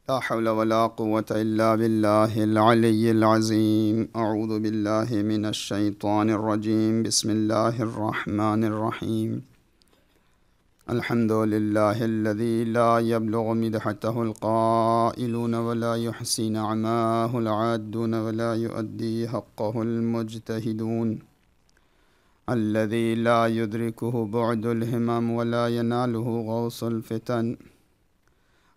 ला हौला वला कुव्वता इल्ला बिल्लाहिल अलिय्यिल अज़ीम। अऊज़ु बिल्लाहि मिनश शैतानिर रजीम। बिस्मिल्लाहिर रहमानिर रहीम। अल्हम्दुलिल्लाहिल्लज़ी ला यब्लुगु मिदहतहुल क़ाइलून वला युहसी नअमाहुल आद्दून वला युअद्दी हक़्क़हुल मुज्तहिदून। अल्लज़ी ला युद्रिकुहु बुअदुल हिमम वला यनालुहु गौसुल फ़ितन।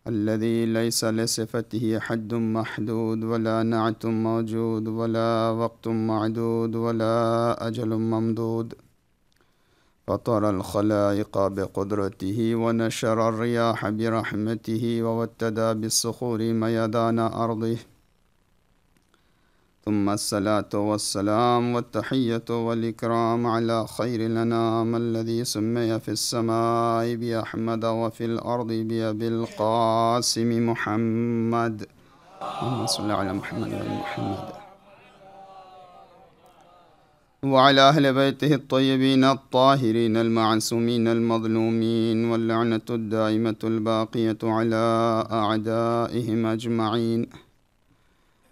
अल्लज़ी लैसा लिसिफ़तिही हद्दुम महदूद वला नअतुम मौजूद वला वक़्तुम मअदूद वला अजलुम ममदूद। फ़तरल ख़लाइक़ बिक़ुद्रतिही व नशरर रियाह बिरहमतिही व वत्तदा बिस्सुख़ूरि मयदाना अर्दिही। सुम्मस्सलातु वस्सलाम वत्तहिय्यतु वल इकराम अला ख़ैरिल अनाम अल्लज़ी सुम्मिया फ़िस्समाइ बिअहमद व फ़िल अर्दि बिअबिल क़ासिम मुहम्मद। अल्लाहुम्मा सल्लि अला मुहम्मद व आलि मुहम्मद व अला अहलि बैतिही अत्तय्यबीन अत्ताहिरीन अल-मअसूमीन अल-मज़लूमीन वल-लअनतु अद-दाइमतु अल-बाक़ियतु अला अअदाइहिम अजमईन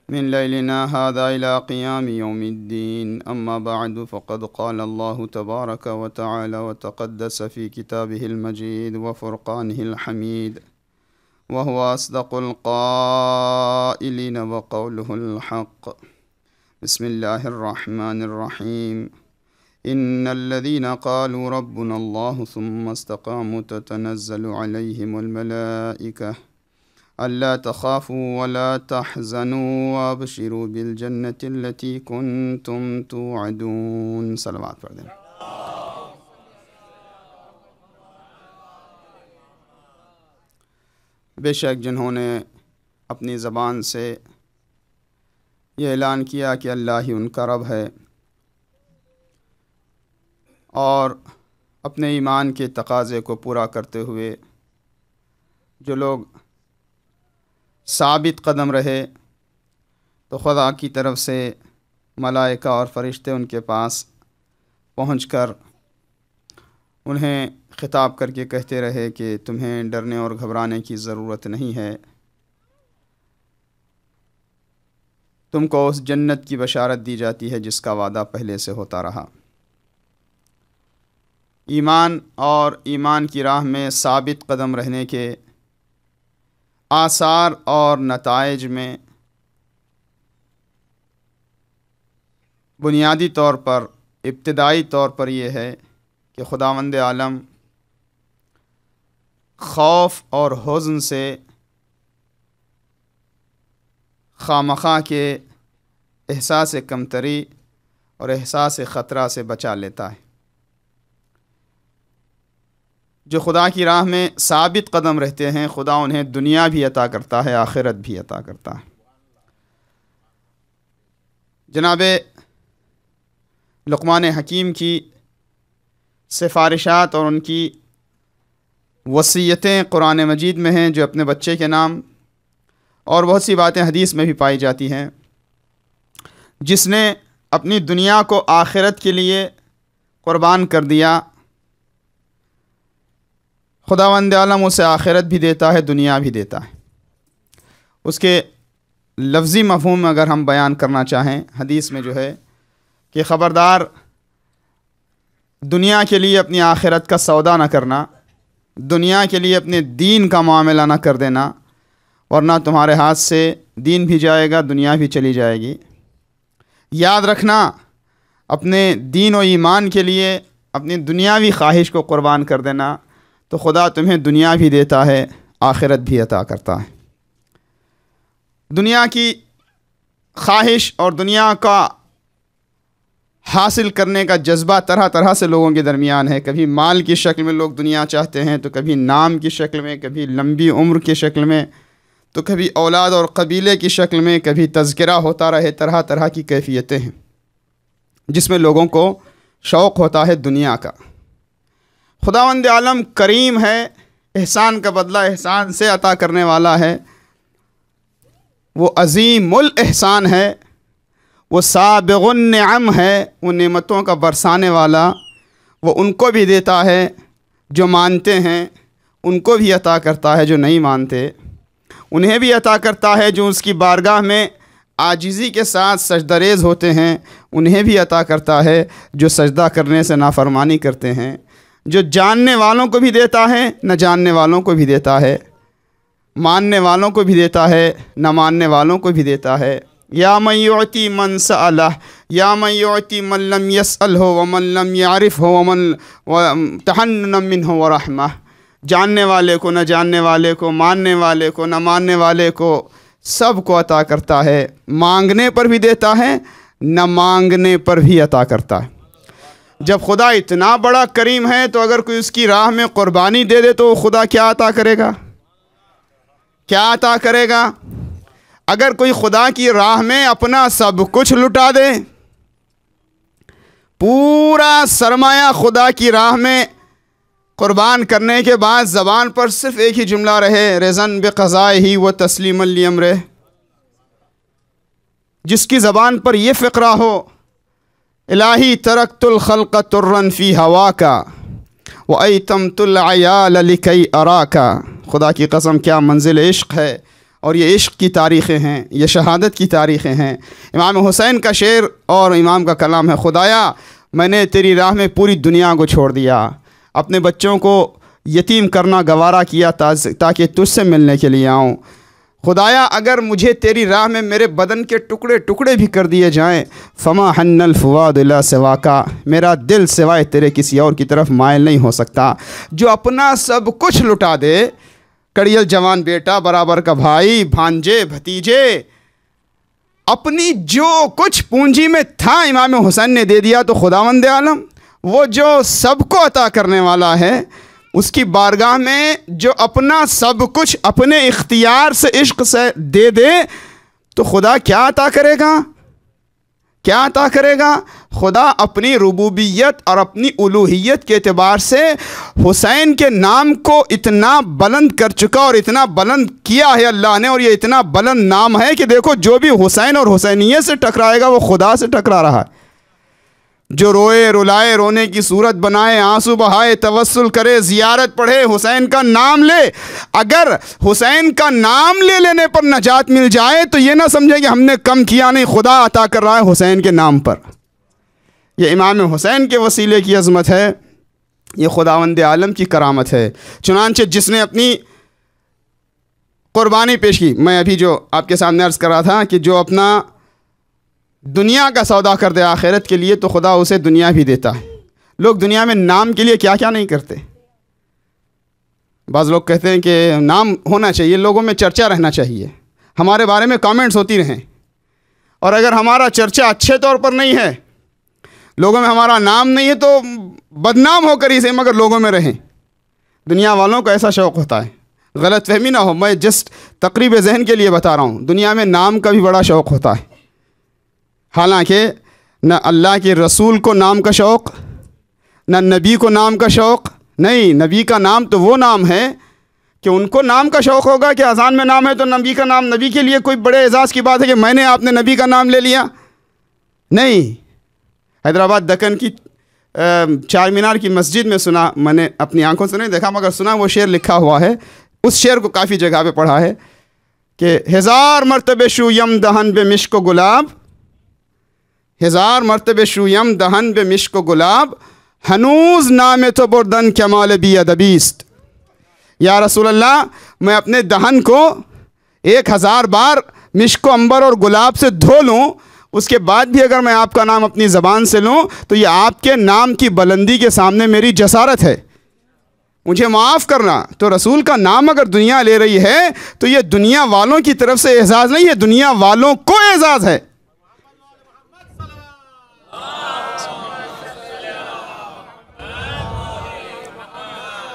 मिन लैलिना हाज़ा इला क़ियामि यौमिद्दीन। अम्मा बअदु फ़क़द क़ाल अल्लाहु तबारक व तआला व तक़द्दस फ़ी किताबिहिल मजीद व फ़ुरक़ानिहिल हमीद व हुवा अस्दक़ुल क़ाइलीन व क़ौलुहुल हक़्क़। बिस्मिल्लाहिर रहमानिर रहीम। इन्नल्लज़ीना क़ालू रब्बुनल्लाहु सुम्मा इस्तक़ामू ततनज़्ज़लु अलैहिमुल मलाइका अल्ला तख़ाफ़ू वला तहज़नू वअबशिरू बिल जन्नतिल्लती कुन्तुम तुअदून। सलवात पढ़ दें। बेशक जिन्होंने अपनी ज़बान से ये ऐलान किया कि अल्लाह ही उनका रब है और अपने ईमान के तकाज़े को पूरा करते हुए जो लोग साबित कदम रहे तो खुदा की तरफ से मलाइका और फ़रिश्ते उनके पास पहुंचकर उन्हें ख़िताब करके कहते रहे कि तुम्हें डरने और घबराने की ज़रूरत नहीं है, तुमको उस जन्नत की बशारत दी जाती है जिसका वादा पहले से होता रहा। ईमान और ईमान की राह में साबित कदम रहने के आसार और नताइज में बुनियादी तौर पर इब्तिदाई तौर पर यह है कि खुदावंद आलम खौफ और हुज़्न से खामखा के एहसास कमतरी और एहसास ख़तरा से बचा लेता है। जो खुदा की राह में साबित कदम रहते हैं खुदा उन्हें दुनिया भी अता करता है, आखिरत भी अता करता है। जनाब लुक़मान हकीम की सिफारिशात और उनकी वसीयतें कुरान मजीद में हैं जो अपने बच्चे के नाम, और बहुत सी बातें हदीस में भी पाई जाती हैं। जिसने अपनी दुनिया को आखिरत के लिए क़ुरबान कर दिया खुदावंद आलम उसे आखिरत भी देता है, दुनिया भी देता है। उसके लफ्ज़ी मफ़हूम अगर हम बयान करना चाहें, हदीस में जो है कि ख़बरदार दुनिया के लिए अपनी आखिरत का सौदा न करना, दुनिया के लिए अपने दीन का मामला न कर देना, वरना तुम्हारे हाथ से दीन भी जाएगा, दुनिया भी चली जाएगी। याद रखना, अपने दीन और ईमान के लिए अपनी दुनियावी ख्वाहिश को क़ुरबान कर देना तो खुदा तुम्हें दुनिया भी देता है, आखिरत भी अता करता है। दुनिया की ख्वाहिश और दुनिया का हासिल करने का जज्बा तरह तरह से लोगों के दरमियान है। कभी माल की शक्ल में लोग दुनिया चाहते हैं, तो कभी नाम की शक्ल में, कभी लंबी उम्र की शक्ल में, तो कभी औलाद और कबीले की शक्ल में, कभी तज़किरा होता रहे। तरह तरह की कैफियतें हैं जिसमें लोगों को शौक़ होता है दुनिया का। खुदावंद आलम करीम है, एहसान का बदला एहसान से अता करने वाला है। वो अज़ीमुल एहसान है, वो साबिग़ुन निअम है, वो नेमतों का बरसाने वाला। वो उनको भी देता है जो मानते हैं, उनको भी अता करता है जो नहीं मानते। उन्हें भी अता करता है। जो उसकी बारगाह में आजिज़ी के साथ सजदरेज़ होते हैं उन्हें भी अता करता है। जो सजदा करने से नाफरमानी करते हैं, जो जानने वालों को भी देता है, न जानने वालों को भी देता है, मानने वालों को भी देता है, न मानने वालों को भी देता है। या मन युअती मन सअलह, या मन युअती मन लम यसअल हो व मन लम यारिफ हो व मन तहन्नुन मिन्हु व रहमा। जानने वाले को, न जानने वाले को, मानने वाले को, न मानने वाले को, सब को अता करता है। मांगने पर भी देता है, न मांगने पर भी अता करता है। जब खुदा इतना बड़ा करीम है तो अगर कोई उसकी राह में क़ुरबानी दे दे तो खुदा क्या अता करेगा? क्या अता करेगा? अगर कोई खुदा की राह में अपना सब कुछ लुटा दे, पूरा सरमाया खुदा की राह में क़ुरबान करने के बाद ज़बान पर सिर्फ़ एक ही जुमला रहे, रिज़न बिक़ज़ाए ही व तस्लीमन लिअम्रे, जिसकी ज़बान पर यह फ़िक्रा हो, इलाही तरक्तुल खल्क़ तुर्रन फ़ी हवा का व अयतमतुल अयाल लिकई अराका। खुदा की कसम क्या मंजिल इश्क़ है, और ये इश्क़ की तारीख़ें हैं, ये शहादत की तारीख़ें हैं। इमाम हुसैन का शेर और इमाम का कलाम है, खुदाया मैंने तेरी राह में पूरी दुनिया को छोड़ दिया, अपने बच्चों को यतीम करना गवारा किया ताकि तुझसे मिलने के लिए आऊँ। खुदाया अगर मुझे तेरी राह में मेरे बदन के टुकड़े टुकड़े भी कर दिए जाएँ, फ़मा हन्नल फ़ुआद इला सिवाका, मेरा दिल सिवाय तेरे किसी और की तरफ मायल नहीं हो सकता। जो अपना सब कुछ लुटा दे, कड़ियल जवान बेटा, बराबर का भाई, भांजे, भतीजे, अपनी जो कुछ पूंजी में था इमाम हुसैन ने दे दिया। तो खुदावंद आलम वो जो सबको अता करने वाला है, उसकी बारगाह में जो अपना सब कुछ अपने इख्तियार से इश्क से दे दे तो खुदा क्या अता करेगा? क्या अता करेगा? खुदा अपनी रुबूबियत और अपनी उलूहियत के एतबार से हुसैन के नाम को इतना बुलंद कर चुका और इतना बुलंद किया है अल्लाह ने, और ये इतना बुलंद नाम है कि देखो जो भी हुसैन और हुसैनियत से टकराएगा वो खुदा से टकरा रहा है। जो रोए रुलाए, रोने की सूरत बनाए, आंसू बहाए, तवस्सुल करे, ज़ियारत पढ़े, हुसैन का नाम ले, अगर हुसैन का नाम ले लेने पर नजात मिल जाए तो ये ना समझे कि हमने कम किया, नहीं, खुदा अता कर रहा है हुसैन के नाम पर। यह इमाम हुसैन के वसीले की अज़मत है, ये खुदावंद आलम की करामत है। चुनांचे जिसने अपनी क़ुरबानी पेश की, मैं अभी जो आपके सामने अर्ज़ कर रहा था कि जो अपना दुनिया का सौदा कर दे आखिरत के लिए तो खुदा उसे दुनिया भी देता है। लोग दुनिया में नाम के लिए क्या क्या नहीं करते। बाज़ लोग कहते हैं कि नाम होना चाहिए, लोगों में चर्चा रहना चाहिए, हमारे बारे में कमेंट्स होती रहें, और अगर हमारा चर्चा अच्छे तौर पर नहीं है, लोगों में हमारा नाम नहीं है, तो बदनाम होकर ही से मगर लोगों में रहें। दुनिया वालों को ऐसा शौक़ होता है, गलत फहमी ना हो, मैं जस्ट तकरीब जहन के लिए बता रहा हूँ। दुनिया में नाम का भी बड़ा शौक़ होता है, हालांकि न अल्लाह के रसूल को नाम का शौक़, न नबी को नाम का शौक़। नहीं, नबी का नाम तो वो नाम है कि उनको नाम का शौक़ होगा कि अज़ान में नाम है तो नबी का नाम, नबी के लिए कोई बड़े एजाज़ की बात है कि मैंने आपने नबी का नाम ले लिया। नहीं, हैदराबाद दक्कन की चार मीनार की मस्जिद में सुना, मैंने अपनी आंखों से नहीं देखा मगर सुना, वो शेर लिखा हुआ है, उस शेर को काफ़ी जगह पे पढ़ा है कि हज़ार मरतबे शूयम दहन बे मिश्क गुलाब, हज़ार मरतबे शूयम दहन बे मिश्क गुलाब, हनूज नाम तो बुर्दन कमाल बी अदबीस्त। या रसूल अल्लाह, मैं अपने दहन को 1000 बार मिश्क अंबर और गुलाब से धो लूँ, उसके बाद भी अगर मैं आपका नाम अपनी ज़बान से लूँ तो ये आपके नाम की बुलंदी के सामने मेरी जसारत है, मुझे माफ़ करना। तो रसूल का नाम अगर दुनिया ले रही है तो ये दुनिया वालों की तरफ से एजाज़ नहीं है, दुनिया वालों को एजाज़ है।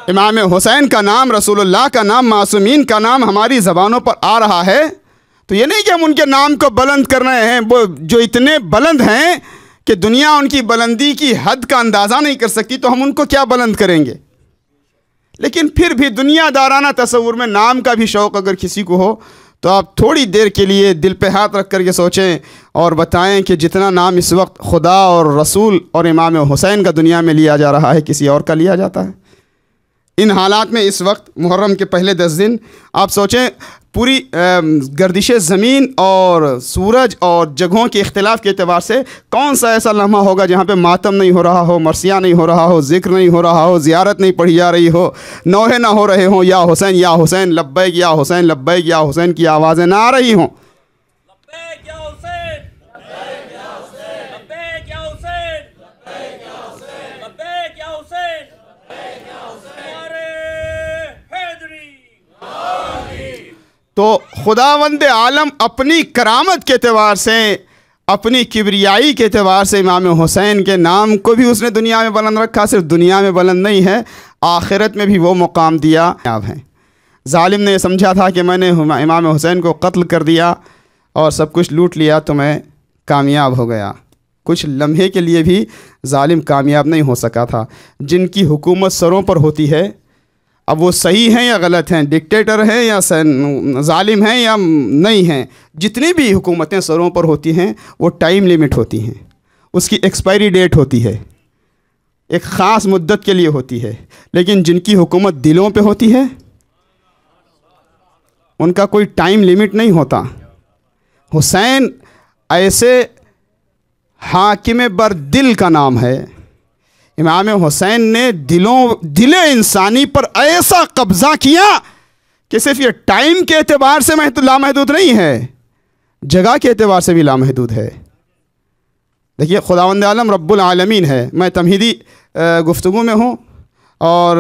इमाम हुसैन का नाम, रसूलुल्लाह का नाम, मासूमीन का नाम हमारी ज़बानों पर आ रहा है तो ये नहीं कि हम उनके नाम को बुलंद कर रहे हैं, वो जो इतने बुलंद हैं कि दुनिया उनकी बुलंदी की हद का अंदाज़ा नहीं कर सकती, तो हम उनको क्या बुलंद करेंगे। लेकिन फिर भी दुनियादाराना तसव्वुर में नाम का भी शौक़ अगर किसी को हो तो आप थोड़ी देर के लिए दिल पे हाथ रख कर के सोचें और बताएं कि जितना नाम इस वक्त खुदा और रसूल और इमाम हुसैन का दुनिया में लिया जा रहा है किसी और का लिया जाता है। इन हालात में इस वक्त मुहर्रम के पहले 10 दिन आप सोचें पूरी गर्दिश ज़मीन और सूरज और जगहों के इख्तिलाफ़ के अतबार से कौन सा ऐसा लम्हा होगा जहाँ पे मातम नहीं हो रहा हो, मरसिया नहीं हो रहा हो, ज़िक्र नहीं हो रहा हो, ज़ियारत नहीं पढ़ी जा रही हो, नौहे ना हो रहे हों, या हुसैन लब्बैक या हुसैन लब्बैक या हुसैन की आवाज़ें ना आ रही हों। तो खुदावंद आलम अपनी करामत के एतबार से, अपनी किबरियाई के एतबार से इमाम हुसैन के नाम को भी उसने दुनिया में बुलंद रखा। सिर्फ दुनिया में बुलंद नहीं है, आखिरत में भी वो मुकाम दिया। आप हैं ज़ालिम ने समझा था कि मैंने इमाम हुसैन को कत्ल कर दिया और सब कुछ लूट लिया तो मैं कामयाब हो गया। कुछ लम्हे के लिए भी ज़ालिम कामयाब नहीं हो सका था। जिनकी हुकूमत सरों पर होती है, अब वो सही हैं या गलत हैं, डिक्टेटर हैं या ज़ालिम हैं या नहीं हैं, जितनी भी हुकूमतें सरों पर होती हैं वो टाइम लिमिट होती हैं, उसकी एक्सपायरी डेट होती है, एक ख़ास मुद्दत के लिए होती है। लेकिन जिनकी हुकूमत दिलों पे होती है उनका कोई टाइम लिमिट नहीं होता। हुसैन ऐसे हाकिम बर दिल का नाम है। इमाम हुसैन ने दिले इंसानी पर ऐसा कब्ज़ा किया कि सिर्फ ये टाइम के एतबार से लामहदूद नहीं है, जगह के एतबार से भी लामहदूद है। देखिए खुदावंद आलम रब्बुल आलमीन है। मैं तमहीदी गुफ्तगू में हूँ और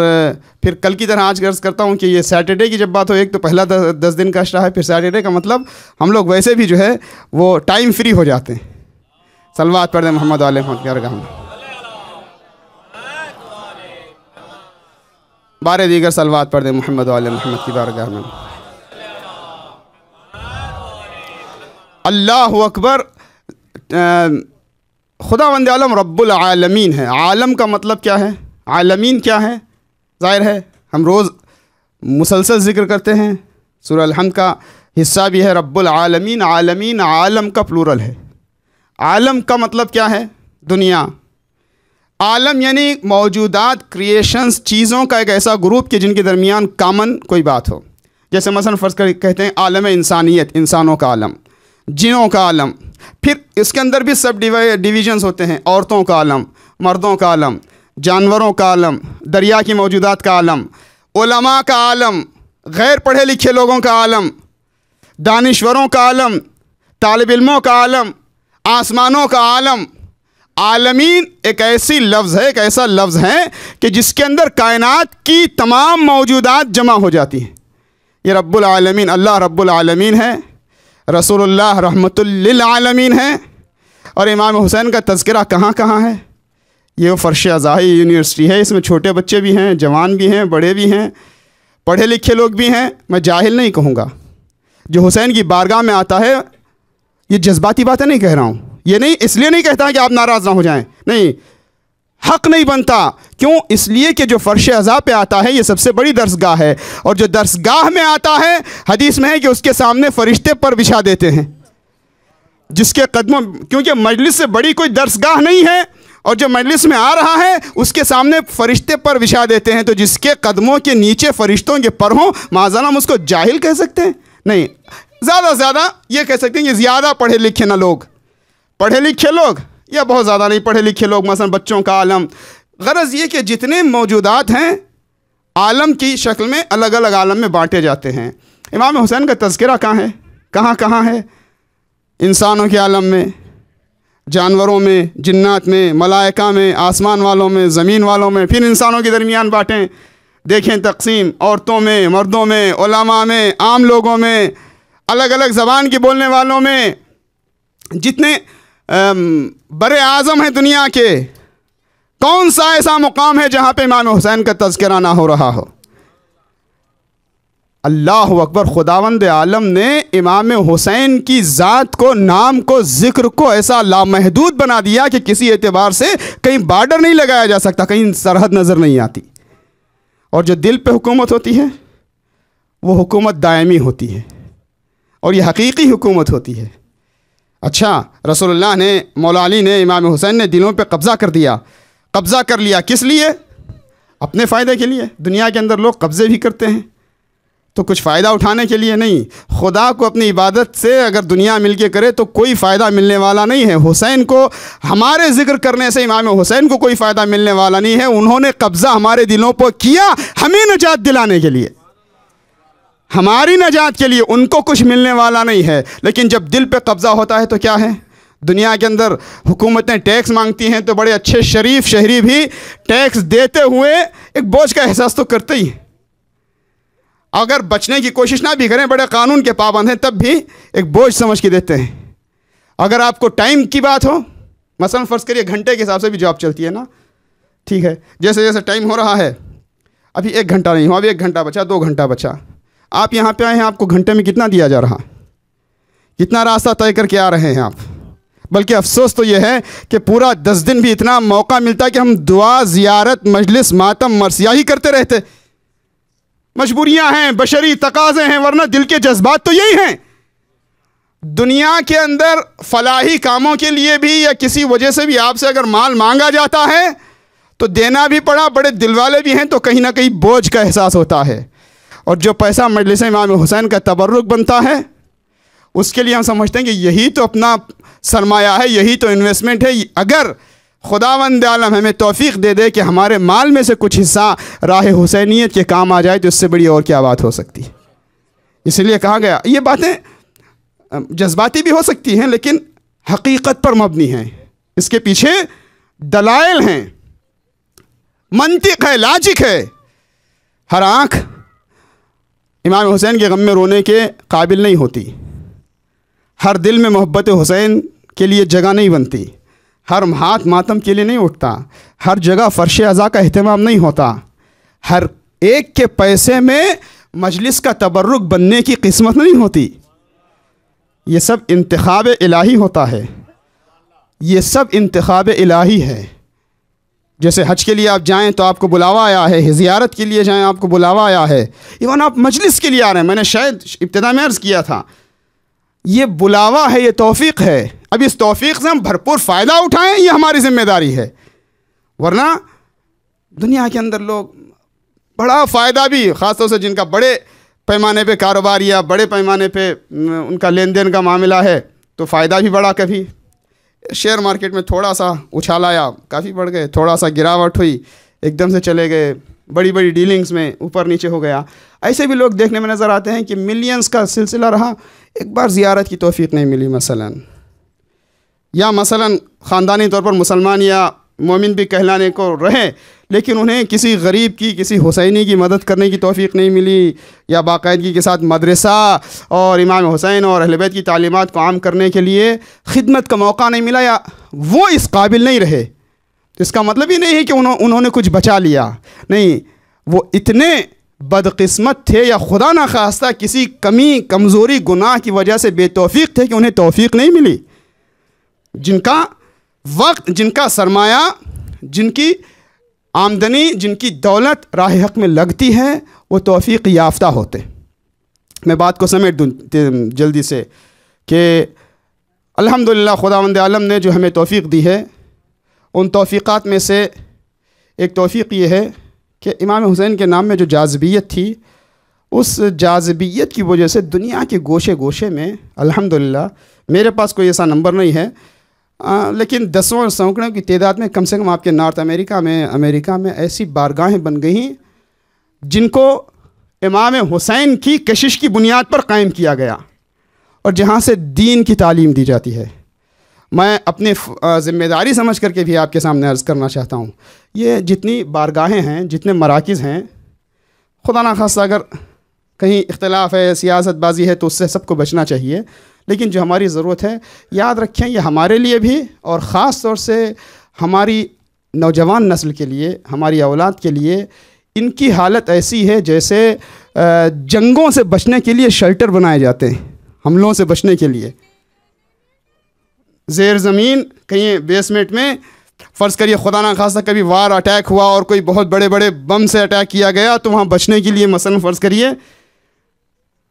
फिर कल की तरह आज गर्ज करता हूँ कि ये सैटरडे की जब बात हो, एक तो पहला 10 दिन का अशरा है, फिर सैटरडे का मतलब हम लोग वैसे भी जो है वो टाइम फ्री हो जाते हैं। सलवात पढ़ दे मोहम्मद वाले मोहम्मद, बारे दीगर सलवात पढ़ दे मोहम्मद वाले मोहम्मद की बारगाह में। अल्लाहु अकबर। खुदावंद आलम रब्बुल आलमीन है। आलम का मतलब क्या है, आलमीन क्या है? ज़ाहिर है हम रोज़ मुसलसल ज़िक्र करते हैं, सूरह अल-हम्द का हिस्सा भी है रब्बुल आलमीन। आलमीन आलम का प्लूरल है। आलम का मतलब क्या है? दुनिया। आलम यानी मौजूदात, क्रिएशंस, चीज़ों का एक ऐसा ग्रुप कि जिनके दरमियान कॉमन कोई बात हो। जैसे मसलन फ़र्ज़ कर कहते हैं आलम इंसानियत, इंसानों का आलम, जिनों का आलम। फिर इसके अंदर भी सब डिवीजन्स होते हैं, औरतों का आलम, मर्दों का आलम, जानवरों का आलम, दरिया की मौजूदात का आलम, उलमा का आलम, गैर पढ़े लिखे लोगों का आलम, दानिश्वरों का आलम, तालिब इल्मों का आलम, आसमानों का आलम। आलमीन एक ऐसी लफ्ज़ है, एक ऐसा लफ्ज़ है कि जिसके अंदर कायनात की तमाम मौजूदात जमा हो जाती हैं। ये रब्बुल आलमीन, अल्लाह रब्बुल आलमीन है, रसूलुल्लाह रहमतुल लिल आलमीन है। और इमाम हुसैन का तज़किरा कहाँ कहाँ है? ये वो फ़र्श अज़ाही यूनिवर्सिटी है, इसमें छोटे बच्चे भी हैं, जवान भी हैं, बड़े भी हैं, पढ़े लिखे लोग भी हैं। मैं जाहिल नहीं कहूँगा। जो हुसैन की बारगाह में आता है, ये जज्बाती बातें नहीं कह रहा हूँ, ये नहीं इसलिए नहीं कहता कि आप नाराज़ ना हो जाएं, नहीं, हक़ नहीं बनता। क्यों? इसलिए कि जो फ़र्श अज़ा पे आता है ये सबसे बड़ी दरसगाह है, और जो दरसगाह में आता है हदीस में है कि उसके सामने फ़रिश्ते पर बिछा देते हैं जिसके कदमों, क्योंकि मजलिस से बड़ी कोई दरसगाह नहीं है, और जो मजलिस में आ रहा है उसके सामने फ़रिश्ते पर बिछा देते हैं। तो जिसके कदमों के नीचे फ़रिश्तों के पर हों, माज़ाल्लाह हम उसको जाहिल कह सकते हैं? नहीं, ज़्यादा से ज़्यादा ये कह सकते हैं कि ज़्यादा पढ़े लिखे ना लोग, पढ़े लिखे लोग या बहुत ज़्यादा नहीं पढ़े लिखे लोग, मसलन बच्चों का आलम। गरज़ ये कि जितने मौजूदात हैं आलम की शक्ल में अलग अलग आलम में बांटे जाते हैं। इमाम हुसैन का तज़किरा कहाँ है? कहाँ कहाँ है? इंसानों के आलम में, जानवरों में, जिन्नात में, मलाइका में, आसमान वालों में, ज़मीन वालों में, फिर इंसानों के दरमियान बाँटें। देखें तक़सीम, औरतों में, मर्दों में, उलमा में, आम लोगों में, अलग अलग ज़बान के बोलने वालों में। जितने बड़े आज़म हैं दुनिया के, कौन सा ऐसा मुकाम है जहाँ पे इमाम हुसैन का तज़किरा ना हो रहा हो? अल्लाह अकबर। खुदावंद आलम ने इमाम हुसैन की ज़ात को, नाम को, ज़िक्र को ऐसा लामहदूद बना दिया कि किसी एतबार से कहीं बार्डर नहीं लगाया जा सकता, कहीं सरहद नज़र नहीं आती। और जो दिल पे हुकूमत होती है वो हुकूमत दायमी होती है, और ये हकीकी हुकूमत होती है। अच्छा, रसूलुल्लाह ने, मौला अली ने, इमाम हुसैन ने दिलों पे कब्ज़ा कर दिया। कब्ज़ा कर लिया किस लिए? अपने फ़ायदे के लिए। दुनिया के अंदर लोग कब्ज़े भी करते हैं, तो कुछ फ़ायदा उठाने के लिए नहीं। खुदा को अपनी इबादत से अगर दुनिया मिल के करे तो कोई फ़ायदा मिलने वाला नहीं है। हुसैन को हमारे ज़िक्र करने से इमाम हुसैन को कोई फ़ायदा मिलने वाला नहीं है। उन्होंने कब्ज़ा हमारे दिलों पर किया हमें नजात दिलाने के लिए, हमारी नजात के लिए। उनको कुछ मिलने वाला नहीं है। लेकिन जब दिल पे कब्ज़ा होता है तो क्या है, दुनिया के अंदर हुकूमतें टैक्स मांगती हैं तो बड़े अच्छे शरीफ शहरी भी टैक्स देते हुए एक बोझ का एहसास तो करते ही हैं। अगर बचने की कोशिश ना भी करें, बड़े कानून के पाबंद हैं, तब भी एक बोझ समझ के देते हैं। अगर आपको टाइम की बात हो, मसलन फ़र्ज़ करिए घंटे के हिसाब से भी जॉब चलती है ना, ठीक है, जैसे जैसे टाइम हो रहा है, अभी 1 घंटा नहीं हुआ, अभी 1 घंटा बचा, 2 घंटा बचा, आप यहाँ पे आए हैं, आपको घंटे में कितना दिया जा रहा, कितना रास्ता तय करके आ रहे हैं आप। बल्कि अफसोस तो यह है कि पूरा 10 दिन भी इतना मौका मिलता कि हम दुआ, ज़ियारत, मजलिस, मातम, मरसिया ही करते रहते। मजबूरियां हैं, बशरी तकाज़े हैं, वरना दिल के जज्बात तो यही हैं। दुनिया के अंदर फलाही कामों के लिए भी या किसी वजह से भी आपसे अगर माल मांगा जाता है तो देना भी पड़ा, बड़े दिलवाले भी हैं, तो कहीं ना कहीं बोझ का एहसास होता है। और जो पैसा मजलिस इमाम हुसैन का तबर्रुक बनता है, उसके लिए हम समझते हैं कि यही तो अपना सरमाया है, यही तो इन्वेस्टमेंट है। अगर खुदावंद आलम हमें तौफीक दे दे कि हमारे माल में से कुछ हिस्सा राह हुसैनियत के काम आ जाए, तो इससे बड़ी और क्या बात हो सकती है। इसलिए कहा गया, ये बातें जज्बाती भी हो सकती हैं लेकिन हकीकत पर मबनी हैं, इसके पीछे दलाइल हैं, मंतिक है, लॉजिक है। हर आँख इमाम हुसैन के गम में रोने के काबिल नहीं होती, हर दिल में मोहब्बत हुसैन के लिए जगह नहीं बनती, हर हाथ मातम के लिए नहीं उठता, हर जगह फ़र्श अज़ा का अहतमाम नहीं होता, हर एक के पैसे में मजलिस का तबर्रुक बनने की किस्मत नहीं होती। ये सब इंतखाब इलाही होता है, ये सब इंतखाब इलाही है। जैसे हज के लिए आप जाएं तो आपको बुलावा आया है, ज़ियारत के लिए जाएं आपको बुलावा आया है, इवन आप मजलिस के लिए आ रहे हैं। मैंने शायद इब्तिदा में अर्ज़ किया था, ये बुलावा है, ये तौफीक है। अब इस तौफीक से हम भरपूर फ़ायदा उठाएं, ये हमारी ज़िम्मेदारी है। वरना दुनिया के अंदर लोग बड़ा फ़ायदा भी, ख़ास तौर से जिनका बड़े पैमाने पे कारोबार या बड़े पैमाने पे उनका लेन देन का मामला है, तो फ़ायदा भी बढ़ा। कभी शेयर मार्केट में थोड़ा सा उछाल आया, काफ़ी बढ़ गए, थोड़ा सा गिरावट हुई, एकदम से चले गए, बड़ी बड़ी डीलिंग्स में ऊपर नीचे हो गया। ऐसे भी लोग देखने में नज़र आते हैं कि मिलियंस का सिलसिला रहा, एक बार ज़ियारत की तौफीक नहीं मिली मसलन, या मसलन ख़ानदानी तौर पर मुसलमान या मोमिन भी कहलाने को रहे, लेकिन उन्हें किसी गरीब की, किसी हुसैनी की मदद करने की तौफीक नहीं मिली, या बाकायदगी के साथ मदरसा और इमाम हुसैन और अहले बैत की तालीमात को आम करने के लिए खिदमत का मौका नहीं मिला, या वो इस काबिल नहीं रहे। तो इसका मतलब ही नहीं है कि उन्होंने कुछ बचा लिया, नहीं, वो इतने बदकिस्मत थे या खुदा ना खास्ता किसी कमी, कमज़ोरी, गुनाह की वजह से बेतौफीक थे कि उन्हें तौफीक नहीं मिली। जिनका वक्त, जिनका सरमाया, जिनकी आमदनी, जिनकी दौलत राह हक़ में लगती है, वो तौफीक याफ्ता होते। मैं बात को समेट दूँ जल्दी से कि अल्हम्दुलिल्लाह खुदावंद आलम ने जो हमें तौफीक दी है, उन तौफीक़ात में से एक तौफीक ये है कि इमाम हुसैन के नाम में जो जाज़बियत थी, उस जाज़बियत की वजह से दुनिया के गोशे गोशे में अल्हम्दुलिल्लाह, मेरे पास कोई ऐसा नंबर नहीं है, लेकिन दसों और सैकड़ों की तादाद में कम से कम आपके नॉर्थ अमेरिका में ऐसी बारगाहें बन गई जिनको इमाम हुसैन की कशिश की बुनियाद पर कायम किया गया और जहाँ से दीन की तालीम दी जाती है। मैं अपनी ज़िम्मेदारी समझ करके भी आपके सामने अर्ज़ करना चाहता हूँ, ये जितनी बारगाहें हैं, जितने मराकिज़ हैं, खुदा ना खास्ता अगर कहीं इख्तिलाफ़ है, सियासतबाजी है, तो उससे सबको बचना चाहिए। लेकिन जो हमारी ज़रूरत है, याद रखें, ये हमारे लिए भी और ख़ास तौर से हमारी नौजवान नस्ल के लिए, हमारी औलाद के लिए, इनकी हालत ऐसी है जैसे जंगों से बचने के लिए शेल्टर बनाए जाते हैं, हमलों से बचने के लिए। ज़ेर ज़मीन कहीं बेसमेंट में, फ़र्ज़ करिए खुदा ना खास्ता कभी वार अटैक हुआ और कोई बहुत बड़े बड़े बम से अटैक किया गया, तो वहाँ बचने के लिए मसलन फ़र्ज़ करिए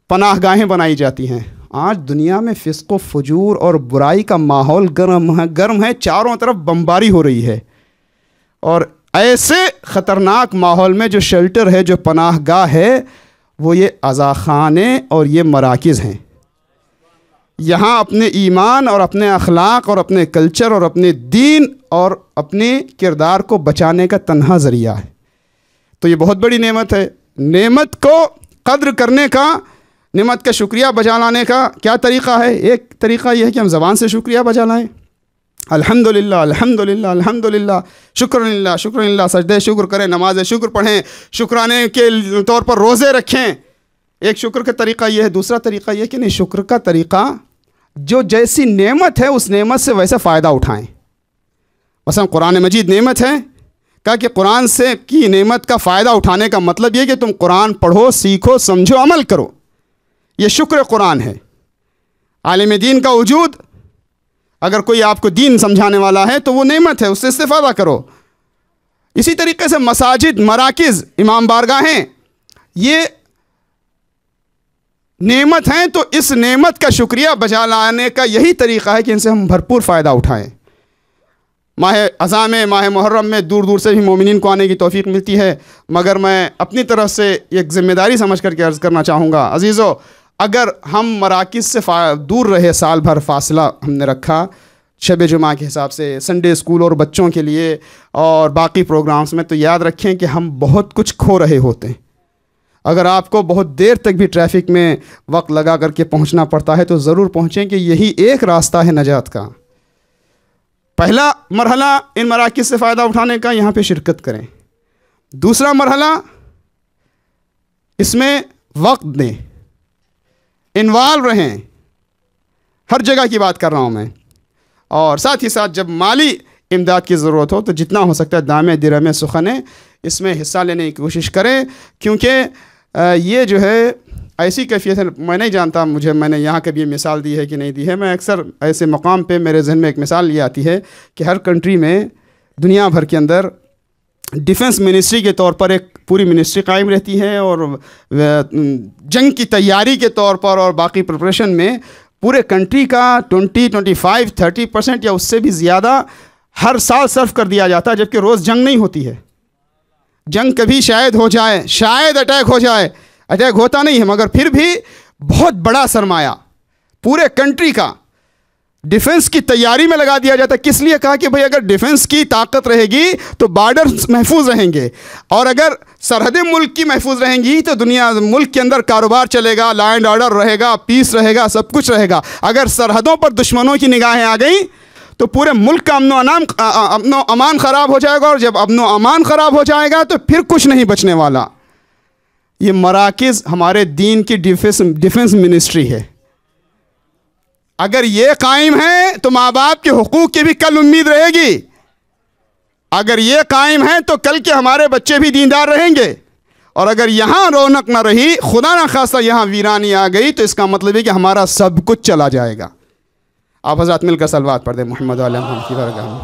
पनाहगाहें बनाई जाती हैं। आज दुनिया में फ़िस्क़ व फ़ुजूर और बुराई का माहौल गर्म है, चारों तरफ बमबारी हो रही है, और ऐसे ख़तरनाक माहौल में जो शेल्टर है, जो पनाहगाह है, वो ये अज़ाख़ाने और ये मराकिज़ हैं। यहाँ अपने ईमान और अपने अखलाक और अपने कल्चर और अपने दीन और अपने किरदार को बचाने का तन्हा ज़रिया है। तो ये बहुत बड़ी नेमत है। नेमत को कद्र करने का, नेमत का शुक्रिया बजा लाने का क्या तरीक़ा है? एक तरीक़ा यह है कि हम ज़बान से शुक्रिया बजा लाएँ। अल्हम्दुलिल्लाह अल्हम्दुलिल्लाह अल्हम्दुलिल्लाह, शुक्रनिल्लाह शुक्रनिल्लाह, सजदे शुक्र करें, नमाज शुक्र पढ़ें, शुक्राने के तौर पर रोज़े रखें। एक शुक्र का तरीक़ा यह है। दूसरा तरीक़ा यह कि नहीं, शुक्र का तरीक़ा जो जैसी नेमत है उस नेमत से वैसा फ़ायदा उठाएँ। मसलन कुरान मजीद नेमत है, कहा कि कुरान से की नेमत का फ़ायदा उठाने का मतलब यह कि तुम कुरान पढ़ो, सीखो, समझो, अमल करो। ये शुक्र कुरान है। आलिम दीन का वजूद, अगर कोई आपको दीन समझाने वाला है तो वो नेमत है, उससे इस्तेफ़ादा करो। इसी तरीके से मसाजिद, मराकिज़, इमाम बारगाहें, ये नेमत हैं। तो इस नेमत का शुक्रिया बजा लाने का यही तरीक़ा है कि इनसे हम भरपूर फ़ायदा उठाएँ। माह अज़ा में, माह मुहर्रम में दूर दूर से भी मोमिनीन को आने की तौफ़ीक़ मिलती है, मगर मैं अपनी तरफ से एक ज़िम्मेदारी समझ करके अर्ज़ करना चाहूँगा, अज़ीज़ों, अगर हम मराकिज़ से दूर रहे, साल भर फासला हमने रखा शब जुमा के हिसाब से, संडे स्कूल और बच्चों के लिए और बाकी प्रोग्राम्स में, तो याद रखें कि हम बहुत कुछ खो रहे होते हैं। अगर आपको बहुत देर तक भी ट्रैफिक में वक्त लगा करके पहुंचना पड़ता है तो ज़रूर पहुंचें, कि यही एक रास्ता है नजात का। पहला मरहला इन मराकिज़ से फ़ायदा उठाने का, यहाँ पे शिरकत करें। दूसरा मरहला, इसमें वक्त दें, इन्वॉल्व रहें। हर जगह की बात कर रहा हूँ मैं। और साथ ही साथ जब माली इमदाद की ज़रूरत हो तो जितना हो सकता है दामे दिरहमे सुखने इसमें हिस्सा लेने की कोशिश करें, क्योंकि ये जो है ऐसी कैफियत है, मैं नहीं जानता, मैंने यहाँ कभी मिसाल दी है कि नहीं दी है। मैं अक्सर ऐसे मकाम पे मेरे जहन में एक मिसाल ये आती है कि हर कंट्री में, दुनिया भर के अंदर डिफेंस मिनिस्ट्री के तौर पर एक पूरी मिनिस्ट्री कायम रहती है, और जंग की तैयारी के तौर पर और बाकी प्रिपरेशन में पूरे कंट्री का 20-25-30% या उससे भी ज़्यादा हर साल सर्व कर दिया जाता है, जबकि रोज़ जंग नहीं होती है। जंग कभी शायद हो जाए, शायद अटैक हो जाए, अटैक होता नहीं है, मगर फिर भी बहुत बड़ा सरमाया पूरे कंट्री का डिफेंस की तैयारी में लगा दिया जाता है। किस लिए? कहा कि भाई अगर डिफेंस की ताकत रहेगी तो बॉर्डर्स महफूज रहेंगे, और अगर सरहदें मुल्क की महफूज रहेंगी तो दुनिया मुल्क के अंदर कारोबार चलेगा, लॉ एंड ऑर्डर रहेगा, पीस रहेगा, सब कुछ रहेगा। अगर सरहदों पर दुश्मनों की निगाहें आ गई तो पूरे मुल्क का अमनो अमान ख़राब हो जाएगा, और जब अमनो अमान ख़राब हो जाएगा तो फिर कुछ नहीं बचने वाला। ये मराकिज़ हमारे दीन की डिफेंस मिनिस्ट्री है। अगर ये कायम है तो माँ बाप के हुकूक की भी कल उम्मीद रहेगी। अगर ये कायम है तो कल के हमारे बच्चे भी दीनदार रहेंगे। और अगर यहाँ रौनक ना रही, खुदा ना खासा यहाँ वीरानी आ गई, तो इसका मतलब है कि हमारा सब कुछ चला जाएगा। आप हज़रात मिलकर सलवात पढ़ दें मोहम्मद वाले मोहम्मद की बरगाह में।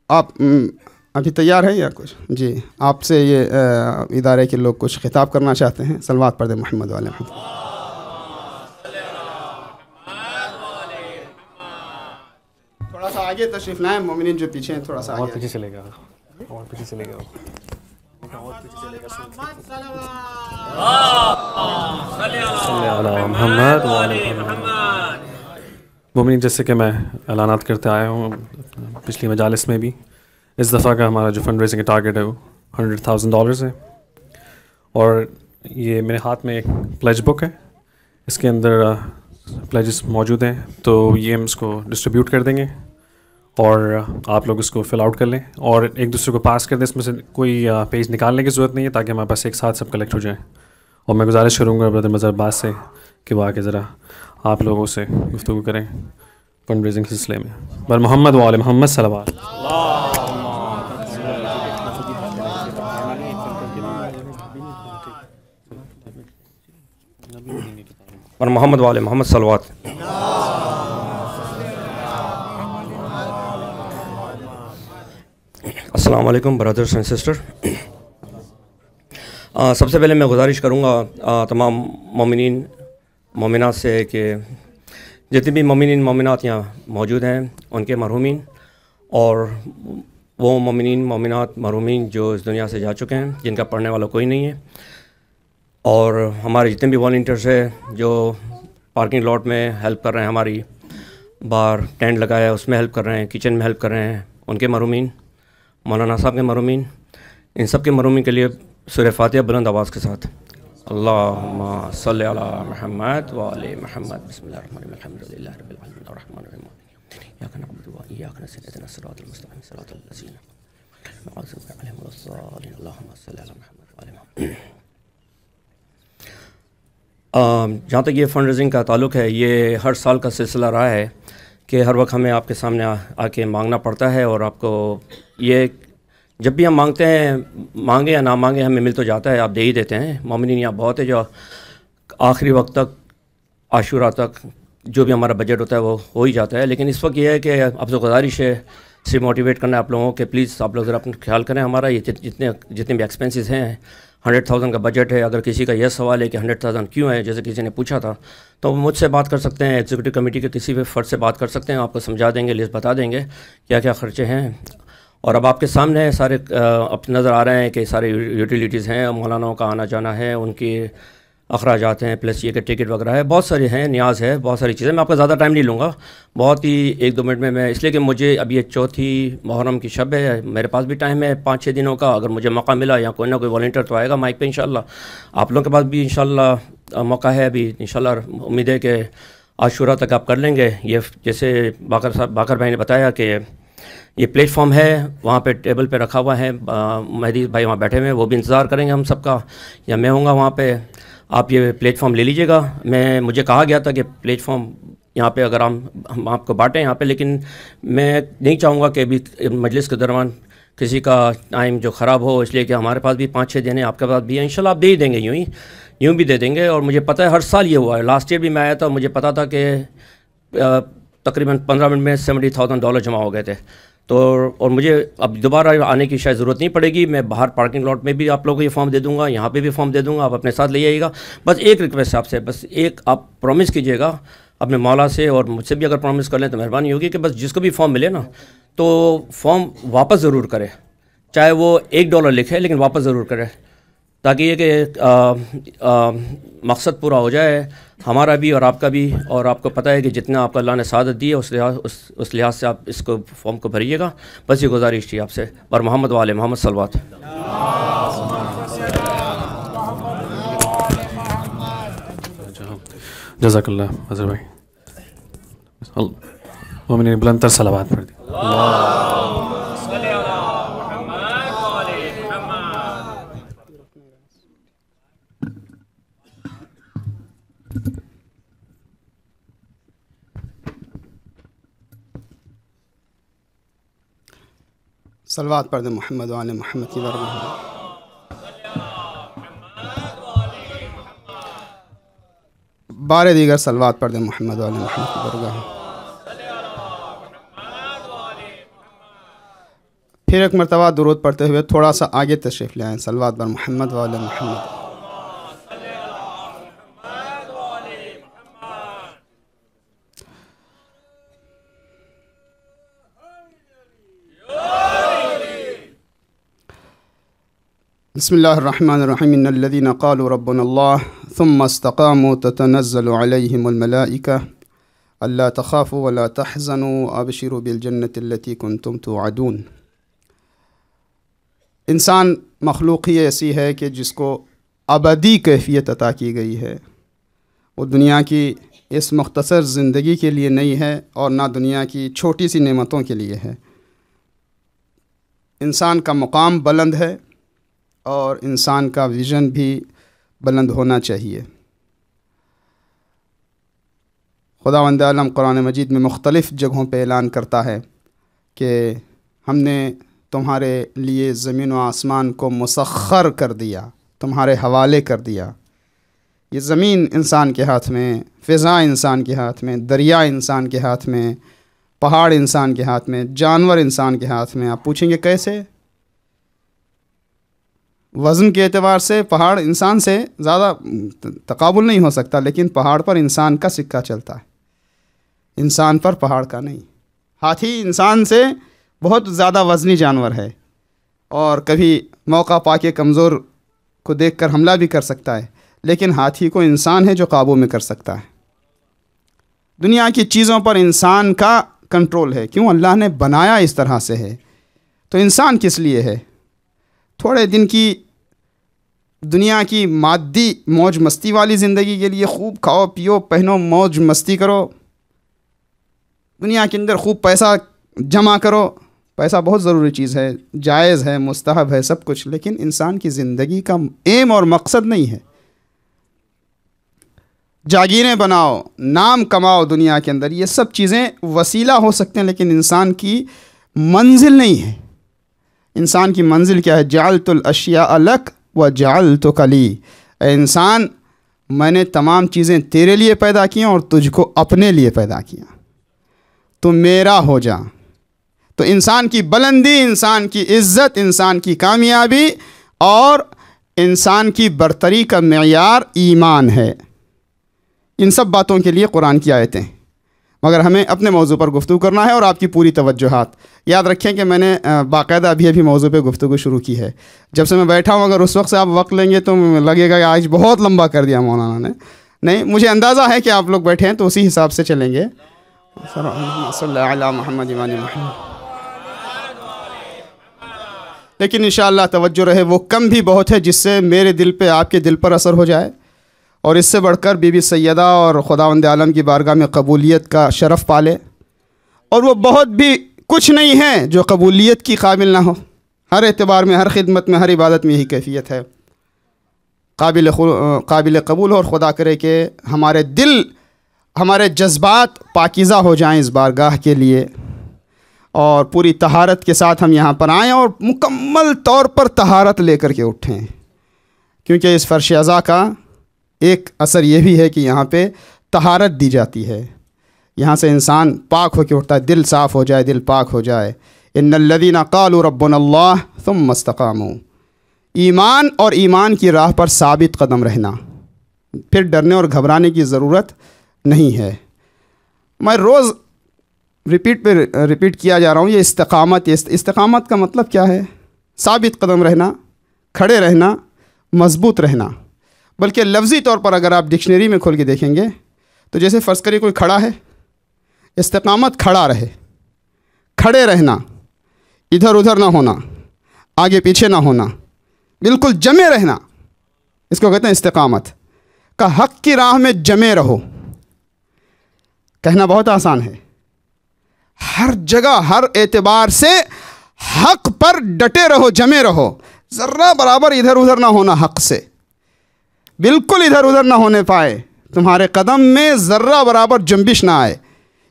आप अभी तैयार है या कुछ? जी, आपसे ये इदारे के लोग कुछ खिताब करना चाहते हैं। सलवात पढ़ दें मोहम्मद वाले मोहम्मद। थोड़ा सा आगे तशरीफ लाएं, मोमिनीन जो पीछे हैं थोड़ा सा आगे। और पीछे चलेगा, और पीछे चलेगा, और पीछे चलेगा। मोमिनीन, जैसे कि मैं ऐलानात करते आया हूँ पिछली मजालिस में भी, इस दफ़ा का हमारा जो फंड रेजिंग का टारगेट है वो $100,000 है। और ये मेरे हाथ में एक प्लेज बुक है, इसके अंदर प्लेजेस मौजूद हैं, तो ये हम इसको डिस्ट्रीब्यूट कर देंगे और आप लोग इसको फिल आउट कर लें और एक दूसरे को पास कर दें। इसमें से कोई पेज निकालने की ज़रूरत नहीं है, ताकि हमारे पास एक साथ सब कलेक्ट हो जाए। और मैं गुजारिश करूँगा ब्रदर मज़हर अब्बास से कि वो आके ज़रा आप लोगों से गुफ्तगू करें फंड रेजिंग सिलसिले में। बर मोहम्मद वाले मोहम्मद सल्लल्लाहु अलैहि वसल्लम। और मोहम्मद वाले मोहम्मद सलवात। अस्सलाम वालेकुम ब्रदर्स एंड सिस्टर। सबसे पहले मैं गुजारिश करूँगा तमाम मोमिनीन मोमिनात से कि जितने भी मोमिनीन मोमिनात यहाँ मौजूद हैं उनके मरहूमीन और वो मोमिनीन मोमिनात महरूमीन जो इस दुनिया से जा चुके हैं, जिनका पढ़ने वाला कोई नहीं है, और हमारे जितने भी वॉलंटियर्स हैं जो पार्किंग लॉट में हेल्प कर रहे हैं, हमारी बाहर टेंट लगाया है उसमें हेल्प कर रहे हैं, किचन में हेल्प कर रहे हैं, उनके महरूमीन, मौलाना साहब के महरूमीन, इन सब के महरूमीन के लिए सूरह फातिहा बुलंद आवाज़ के साथ अल्लाहुम्मा सल्लि अला मुहम्मद व आले मुहम्मद बिस्मिल्लाहिर्रहमानिर्रहीम अल्हम्दुलिल्लाहि रब्बिल आलमीन अर्रहमानिर रहीम इय्याका नअबुदु व इय्याका नस्तईन इहदिना सिरातल मुस्तक़ीम सिरातल लज़ीना अनअमता अलैहिम वस्सलालीन अल्लाहुम्मा सल्लि अला मुहम्मद व आले मुहम्मद। जहाँ तक ये फ़ंड रेजिंग का ताल्लुक़ है, ये हर साल का सिलसिला रहा है कि हर वक्त हमें आपके सामने आके मांगना पड़ता है, और आपको ये जब भी हम मांगते हैं, मांगे या ना मांगे, हमें मिल तो जाता है, आप दे ही देते हैं। मोमिनीन यहाँ बहुत है जो आखिरी वक्त तक, आशूरा तक जो भी हमारा बजट होता है वो हो ही जाता है। लेकिन इस वक्त ये है कि आपसे गुजारिश है, सिर्फ मोटिवेट करना है आप लोगों के, प्लीज़ आप लोग ज़रा अपना ख्याल करें। हमारा ये जितने भी एक्सपेंसेस हैं, 100,000 का बजट है। अगर किसी का यह सवाल है कि 100,000 क्यों है, जैसे किसी ने पूछा था, तो मुझसे बात कर सकते हैं, एग्जीक्यूटिव कमेटी के किसी भी फ़र्द से बात कर सकते हैं, आपको समझा देंगे, लिस्ट बता देंगे क्या क्या ख़र्चे हैं। और अब आपके सामने सारे अब नज़र आ रहे हैं कि सारे यूटिलिटीज़ हैं, मौलानाओं का आना जाना है, उनके अखराजात हैं, प्लस ये कि टिकट वगैरह है, बहुत सारे हैं, न्याज है, बहुत सारी चीज़ें। मैं आपका ज़्यादा टाइम नहीं लूँगा, बहुत ही 1-2 मिनट में मैं, इसलिए कि मुझे अब ये चौथी मुहर्रम की शब है, मेरे पास भी टाइम है 5-6 दिनों का। अगर मुझे मौका मिला या कोई ना कोई वॉलंटियर तो आएगा माइक पे इंशाल्लाह। आप लोगों के पास भी इंशाल्लाह मौका है, अभी इंशाल्लाह उम्मीद है कि आशूरा तक आप कर लेंगे। ये जैसे बाकर भाई ने बताया कि ये प्लेटफॉर्म है, वहाँ पे टेबल पे रखा हुआ है, मेहदी भाई वहाँ बैठे हुए हैं, वो भी इंतज़ार करेंगे हम सबका, या मैं हूँगा वहाँ पे। आप ये प्लेटफॉर्म ले लीजिएगा। मुझे कहा गया था कि प्लेटफॉर्म यहाँ पे अगर हम आपको बांटें यहाँ पे, लेकिन मैं नहीं चाहूँगा कि अभी मजलिस के दौरान किसी का टाइम जो ख़राब हो, इसलिए कि हमारे पास भी 5-6 दिन है, आपके पास भी है, इंशाल्लाह आप दे ही देंगे, यूँ भी दे देंगे। और मुझे पता है हर साल ये हुआ है, लास्ट ईयर भी मैं आया था, मुझे पता था कि तकरीबन 15 मिनट में $70,000 जमा हो गए थे। तो और मुझे अब दोबारा आने की शायद ज़रूरत नहीं पड़ेगी, मैं बाहर पार्किंग लॉट में भी आप लोगों को ये फॉर्म दे दूंगा, यहाँ पे भी फॉर्म दे दूंगा, आप अपने साथ ले आइएगा। बस एक रिक्वेस्ट आपसे, बस एक आप प्रॉमिस कीजिएगा अपने मौला से, और मुझसे भी अगर प्रॉमिस कर लें तो मेहरबानी होगी कि बस जिसको भी फॉर्म मिले ना, तो फॉर्म वापस ज़रूर करे, चाहे वो $1 लिखे, लेकिन वापस ज़रूर करे, ताकि ये कि मकसद पूरा हो जाए हमारा भी और आपका भी। और आपको पता है कि जितना आपका अल्लाह ने सादत दी है, उस लिहाज से आप इसको फॉर्म को भरिएगा। बस ये गुजारिश थी आपसे। पर मोहम्मद वाले मोहम्मद सलवात। जज़ाकल्लाह अज़हर भाई, मैंने बुलंद तर सलावत पढ़ दी। सलवात पढ़ दे मोहम्मद वाले मोहम्मद की बरकत। बारे दीगर सलवात पढ़ दे मोहम्मद वाले मोहम्मद की बरकत। फिर एक मरतबा दुरूद पढ़ते हुए थोड़ा सा आगे तशरीफ़ ले आएँ। सलवात बर मोहम्मद वाले मोहम्मद। बिस्मिल्लाहिर्रहमानिर्रहीम। इन्नल्लज़ीना क़ालू रब्बुनल्लाह थुम्मा इस्तक़ामू ततनज़्ज़लु अलैहिमुल मलाइका अल्ला तख़ाफ़ू वला तहज़नू अबशिरू बिल जन्नतिल्लती कुन्तुम तुअदून। इंसान मखलूक ही ऐसी है कि जिसको अबदी कैफ़ियत अता की गई है। वो दुनिया की इस मुख्तसर ज़िंदगी के लिए नहीं है और ना दुनिया की छोटी सी नेमतों के लिए है। इंसान का मुकाम बुलंद है और इंसान का विज़न भी बुलंद होना चाहिए। खुदावंद आलम कुरान मजीद में मुख्तलिफ़ जगहों पे ऐलान करता है कि हमने तुम्हारे लिए ज़मीन व आसमान को मुसख्खर कर दिया, तुम्हारे हवाले कर दिया। ये ज़मीन इंसान के हाथ में, फ़िज़ा इंसान के हाथ में, दरिया इंसान के हाथ में, पहाड़ इंसान के हाथ में, जानवर इंसान के हाथ में। आप पूछेंगे कैसे? वज़न के एतबार से पहाड़ इंसान से ज़्यादा तकाबुल नहीं हो सकता, लेकिन पहाड़ पर इंसान का सिक्का चलता है, इंसान पर पहाड़ का नहीं। हाथी इंसान से बहुत ज़्यादा वज़नी जानवर है और कभी मौका पाके कमज़ोर को देखकर हमला भी कर सकता है, लेकिन हाथी को इंसान है जो काबू में कर सकता है। दुनिया की चीज़ों पर इंसान का कंट्रोल है। क्यों? अल्लाह ने बनाया इस तरह से है। तो इंसान किस लिए है? थोड़े दिन की दुनिया की मादी मौज मस्ती वाली ज़िंदगी के लिए खूब खाओ पियो पहनो मौज मस्ती करो, दुनिया के अंदर खूब पैसा जमा करो। पैसा बहुत ज़रूरी चीज़ है, जायज़ है, मुस्तहब है सब कुछ, लेकिन इंसान की ज़िंदगी का एम और मकसद नहीं है। जागीरें बनाओ, नाम कमाओ दुनिया के अंदर, ये सब चीज़ें वसीला हो सकते हैं, लेकिन इंसान की मंजिल नहीं है। इंसान की मंजिल क्या है? जालतुल अशिया अलक व जालतु कली। इंसान, मैंने तमाम चीज़ें तेरे लिए पैदा की और तुझको अपने लिए पैदा किया, तो मेरा हो जा। तो इंसान की बुलंदी, इंसान की इज़्ज़त, इंसान की कामयाबी और इंसान की बरतरी का मेयार ईमान है। इन सब बातों के लिए कुरान की आयतें, मगर हमें अपने मौजू पर गुफ्तगू करना है और आपकी पूरी तवज्जुहात। याद रखें कि मैंने बाकायदा अभी मौजू पे गुफ्तगू शुरू की है। जब से मैं बैठा हूँ, अगर उस वक्त से आप वक्त लेंगे तो लगेगा कि आज बहुत लंबा कर दिया मौलाना ने। नहीं, मुझे अंदाज़ा है कि आप लोग बैठे हैं तो उसी हिसाब से चलेंगे। लेकिन इंशाअल्लाह तवज्जो रहे, वो कम भी बहुत है जिससे मेरे दिल पे, आपके दिल पर असर हो जाए, और इससे बढ़कर बीबी सैयदा और खुदावंद आलम की बारगाह में कबूलियत का शरफ़ पाले। और वो बहुत भी कुछ नहीं है जो कबूलियत की काबिल ना हो। हर एतबार में, हर खिदमत में, हर इबादत में यही कैफियत है। काबिल कबूल हो और खुदा करे कि हमारे दिल, हमारे जज्बात पाकीज़ा हो जाएं इस बारगाह के लिए, और पूरी तहारत के साथ हम यहाँ पर आएँ और मुकम्मल तौर पर तहारत लेकर के उठें। क्योंकि इस फ़र्श अज़ा का एक असर ये भी है कि यहाँ पे तहारत दी जाती है। यहाँ से इंसान पाक होकर उठता है, दिल साफ़ हो जाए, दिल पाक हो जाए। इन्नल्लज़ीना क़ालू रब्बुनल्लाह सुम्मा इस्तक़ामू। ईमान और ईमान की राह पर साबित कदम रहना, फिर डरने और घबराने की ज़रूरत नहीं है। मैं रोज़ रिपीट किया जा रहा हूँ, ये इस्तक़ामत। इस्तक़ामत का मतलब क्या है? साबित कदम रहना, खड़े रहना, मज़बूत रहना। बल्कि लफ्ज़ी तौर पर अगर आप डिक्शनरी में खोल के देखेंगे तो जैसे फ़र्ज़ करिए कोई खड़ा है, इस्तिक़ामत खड़ा रहे, खड़े रहना, इधर उधर ना होना, आगे पीछे ना होना, बिल्कुल जमे रहना, इसको कहते हैं इस्तिक़ामत। का हक़ की राह में जमे रहो। कहना बहुत आसान है, हर जगह हर एतबार से हक़ पर डटे रहो, जमे रहो, ज़र्रा बराबर इधर उधर ना होना, हक़ से बिल्कुल इधर उधर ना होने पाए, तुम्हारे कदम में ज़र्रा बराबर जंबिश ना आए।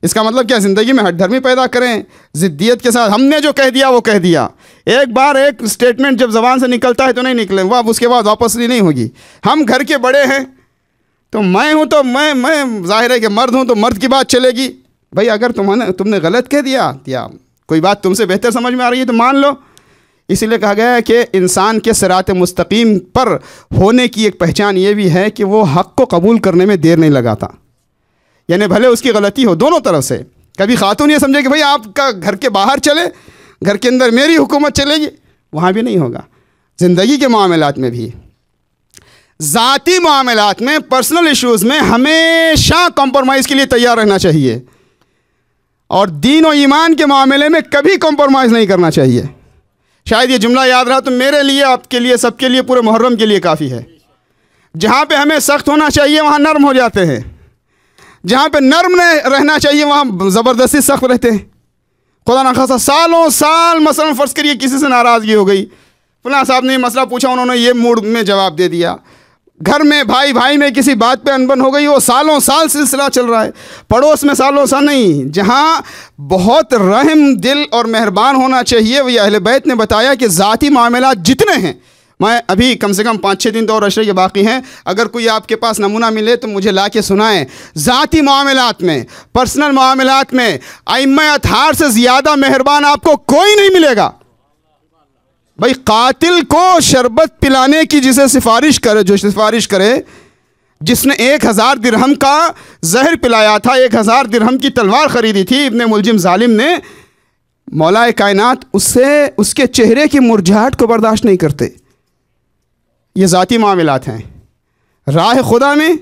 इसका मतलब क्या? ज़िंदगी में हठधर्मी पैदा करें, ज़िद्दियत के साथ हमने जो कह दिया वो कह दिया। एक बार एक स्टेटमेंट जब ज़बान से निकलता है तो नहीं निकले, वह उसके बाद वापस नहीं होगी। हम घर के बड़े हैं तो मैं हूँ तो मैं ज़ाहिर है कि मर्द हूँ तो मर्द की बात चलेगी। भाई अगर तुमने गलत कह दिया या कोई बात तुमसे बेहतर समझ में आ रही है तो मान लो। इसीलिए कहा गया है कि इंसान के सिरात मुस्तकीम पर होने की एक पहचान ये भी है कि वो हक़ को कबूल करने में देर नहीं लगाता। यानी भले उसकी गलती हो दोनों तरफ से। कभी खातून ये समझे कि भाई आपका घर के बाहर चले, घर के अंदर मेरी हुकूमत चलेगी, वहाँ भी नहीं होगा। ज़िंदगी के मामलात में भी, ज़ाती मामलात में, पर्सनल इश्यूज़ में हमेशा कॉम्प्रोमाइज़ के लिए तैयार रहना चाहिए, और दीन और ईमान के मामले में कभी कॉम्प्रोमाइज़ नहीं करना चाहिए। शायद ये जुमला याद रहा तो मेरे लिए, आपके लिए, सबके लिए, पूरे मुहर्रम के लिए काफ़ी है। जहाँ पे हमें सख्त होना चाहिए वहाँ नर्म हो जाते हैं, जहाँ पे नर्म रहना चाहिए वहाँ ज़बरदस्ती सख्त रहते हैं। खुदा ना खासा सालों साल, मसलन फ़र्ज़ करिए किसी से नाराज़गी हो गई, फलां साहब ने मसला पूछा, उन्होंने ये मूड में जवाब दे दिया। घर में भाई भाई में किसी बात पे अनबन हो गई, वो सालों साल सिलसिला चल रहा है। पड़ोस में सालों साल नहीं, जहाँ बहुत रहम दिल और मेहरबान होना चाहिए। वही अहले बैत ने बताया कि ज़ाती मामलात जितने हैं, मैं अभी कम से कम 5-6 दिन तो और अशरे के बाकी हैं, अगर कोई आपके पास नमूना मिले तो मुझे ला के सुनाएँ। ज़ाती मामलात में, पर्सनल मामलात में अइम्मा अतहार से ज़्यादा मेहरबान आपको कोई नहीं मिलेगा। भाई कातिल को शरबत पिलाने की जिसे सिफारिश करे, जो सिफारिश करे, जिसने 1000 दिरहम का जहर पिलाया था, 1000 दिरहम की तलवार ख़रीदी थी इब्ने मुलजिम जालिम ने, मौला कायनात उससे उसके चेहरे की मुरझाहट को बर्दाश्त नहीं करते। ये ज़ाती मामलात हैं। राह खुदा में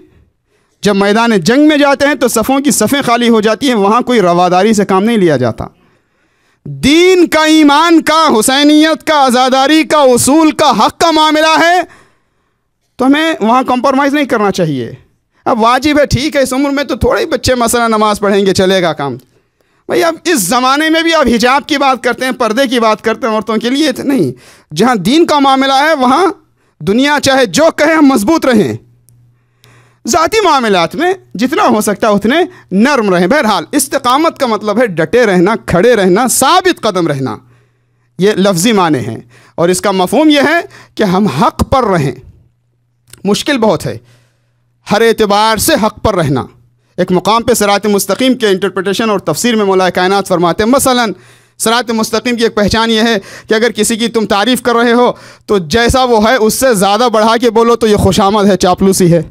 जब मैदान जंग में जाते हैं तो सफ़ों की सफ़ें खाली हो जाती हैं, वहाँ कोई रवादारी से काम नहीं लिया जाता। दीन का, ईमान का, हुसैनियत का, आज़ादारी का, उसूल का, हक़ का मामला है तो हमें वहाँ कॉम्प्रोमाइज़ नहीं करना चाहिए। अब वाजिब है, ठीक है, इस उम्र में तो थोड़े ही बच्चे मसला नमाज पढ़ेंगे, चलेगा काम। भाई अब इस ज़माने में भी आप हिजाब की बात करते हैं, पर्दे की बात करते हैं औरतों के लिए, नहीं। जहाँ दीन का मामला है वहाँ दुनिया चाहे जो कहे हम मजबूत रहें। ज़ाती मामलात में जितना हो सकता है उतने नर्म रहें। बहरहाल इस्तिकामत का मतलब है डटे रहना, खड़े रहना, साबित कदम रहना। ये लफ्ज़ी माने हैं और इसका मफ़हूम यह है कि हम हक़ पर रहें। मुश्किल बहुत है हर एतबार से हक़ पर रहना। एक मुकाम पे सिरात मुस्तकीम के इंटरप्रिटेशन और तफसीर में मौला कायनात फरमाते हैं, मसलन सिरात मुस्तकीम की एक पहचान यह है कि अगर किसी की तुम तारीफ़ कर रहे हो तो जैसा वो है उससे ज़्यादा बढ़ा के बोलो तो ये खुशामद है, चापलूसी है।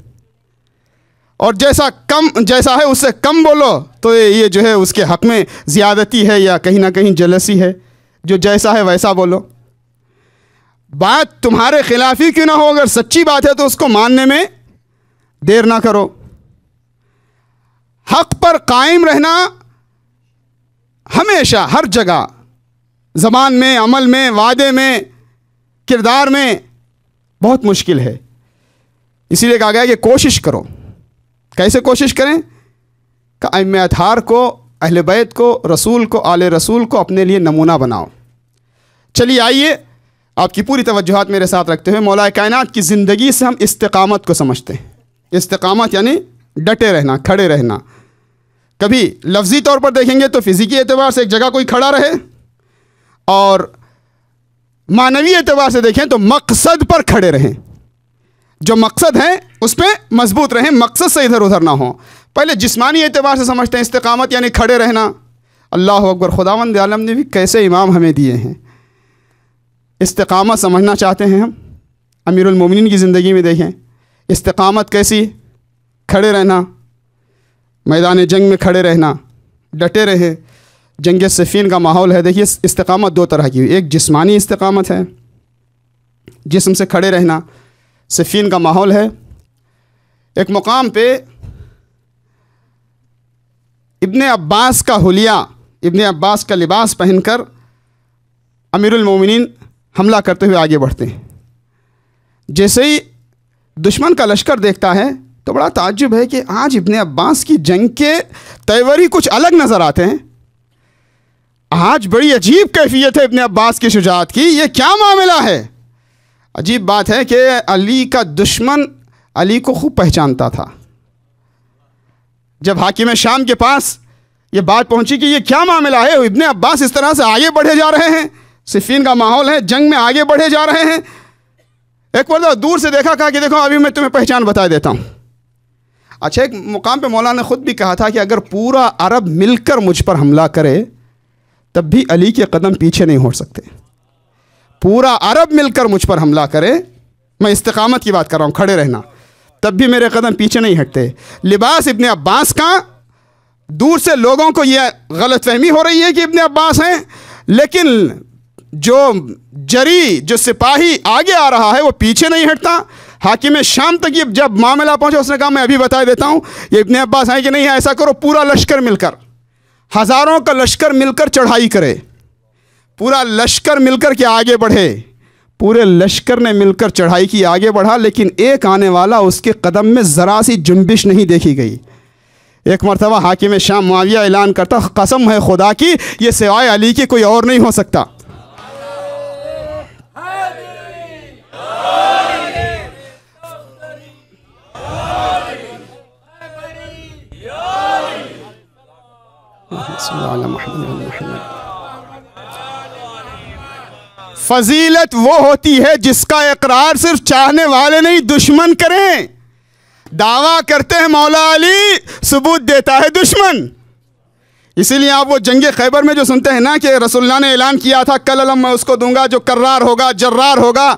और जैसा है उससे कम बोलो तो ये जो है उसके हक़ में ज़्यादती है या कहीं ना कहीं जलसी है। जो जैसा है वैसा बोलो। बात तुम्हारे खिलाफ ही क्यों ना हो, अगर सच्ची बात है तो उसको मानने में देर ना करो। हक़ पर कायम रहना हमेशा हर जगह, ज़बान में, अमल में, वादे में, किरदार में बहुत मुश्किल है। इसीलिए कहा गया कि कोशिश करो। कैसे कोशिश करें? कि अइम्मे अतहार को, अहले बैत को, रसूल को, आले रसूल को अपने लिए नमूना बनाओ। चलिए आइए आपकी पूरी तवज्जुहात मेरे साथ रखते हुए मौला कायनात की ज़िंदगी से हम इस्तिकामत को समझते हैं। इस्तिकामत यानी डटे रहना, खड़े रहना। कभी लफ्ज़ी तौर पर देखेंगे तो फ़िज़िकी एतबार से एक जगह कोई खड़ा रहे, और मानवी एतबार से देखें तो मकसद पर खड़े रहें। जो मकसद है उस पर मजबूत रहें, मकसद से इधर उधर ना हो। पहले जिस्मानी एतबार से समझते हैं इस्तिकामत यानी खड़े रहना। अल्लाह अकबर, खुदावंद आलम ने भी कैसे इमाम हमें दिए हैं। इस्तिकामत समझना चाहते हैं हम, अमीरुल मोमिनीन की ज़िंदगी में देखें इस्तिकामत कैसी, खड़े रहना, मैदान जंग में खड़े रहना, डटे रहे। जंग सिफ़ीन का माहौल है। देखिए इस्तिकामत दो तरह की, एक जिस्मानी इस्तिकामत है, जिस्म से खड़े रहना। सिफ़ीन का माहौल है। एक मुकाम पे इब्ने अब्बास का हुलिया, इब्ने अब्बास का लिबास पहनकर अमीरुल मोमिनीन हमला करते हुए आगे बढ़ते हैं। जैसे ही दुश्मन का लश्कर देखता है तो बड़ा ताज्जुब है कि आज इब्ने अब्बास की जंग के तेवर ही कुछ अलग नज़र आते हैं। आज बड़ी अजीब कैफियत है इब्ने अब्बास की शुजाअत की, ये क्या मामला है? अजीब बात है कि अली का दुश्मन अली को खूब पहचानता था। जब हाकिम शाम के पास ये बात पहुंची कि ये क्या मामला है, इब्ने अब्बास इस तरह से आगे बढ़े जा रहे हैं, सिफ़ीन का माहौल है, जंग में आगे बढ़े जा रहे हैं। एक बार दूर से देखा, कहा कि देखो अभी मैं तुम्हें पहचान बता देता हूँ। अच्छा, एक मुकाम पे मौला ने ख़ुद भी कहा था कि अगर पूरा अरब मिलकर मुझ पर हमला करे तब भी अली के कदम पीछे नहीं हो सकते। पूरा अरब मिलकर मुझ पर हमला करे, मैं इस्तिकामत की बात कर रहा हूँ, खड़े रहना, तब भी मेरे कदम पीछे नहीं हटते। लिबास इब्ने अब्बास का, दूर से लोगों को यह गलतफहमी हो रही है कि इब्ने अब्बास हैं, लेकिन जो जरी, जो सिपाही आगे आ रहा है वो पीछे नहीं हटता। हाकिम शाम तक ये जब मामला पहुंचा उसने कहा मैं अभी बता देता हूँ ये इब्ने अब्बास हैं कि नहीं है। ऐसा करो, पूरा लश्कर मिलकर, हज़ारों का लश्कर मिलकर चढ़ाई करे, पूरा लश्कर मिलकर के आगे बढ़े। पूरे लश्कर ने मिलकर चढ़ाई की, आगे बढ़ा, लेकिन एक आने वाला उसके कदम में ज़रा सी जुम्बिश नहीं देखी गई। एक मरतबा हाकिम शाम मुआविया ऐलान करता, कसम है खुदा की ये सिवाय अली की कोई और नहीं हो सकता। फजीलत वो होती है जिसका इकरार सिर्फ चाहने वाले नहीं दुश्मन करें। दावा करते हैं मौला अली, सबूत देता है दुश्मन। इसीलिए आप वो जंग खैबर में जो सुनते हैं ना कि रसूलुल्लाह ने ऐलान किया था कल अलम मैं उसको दूंगा जो कर्रार होगा, जर्रार होगा,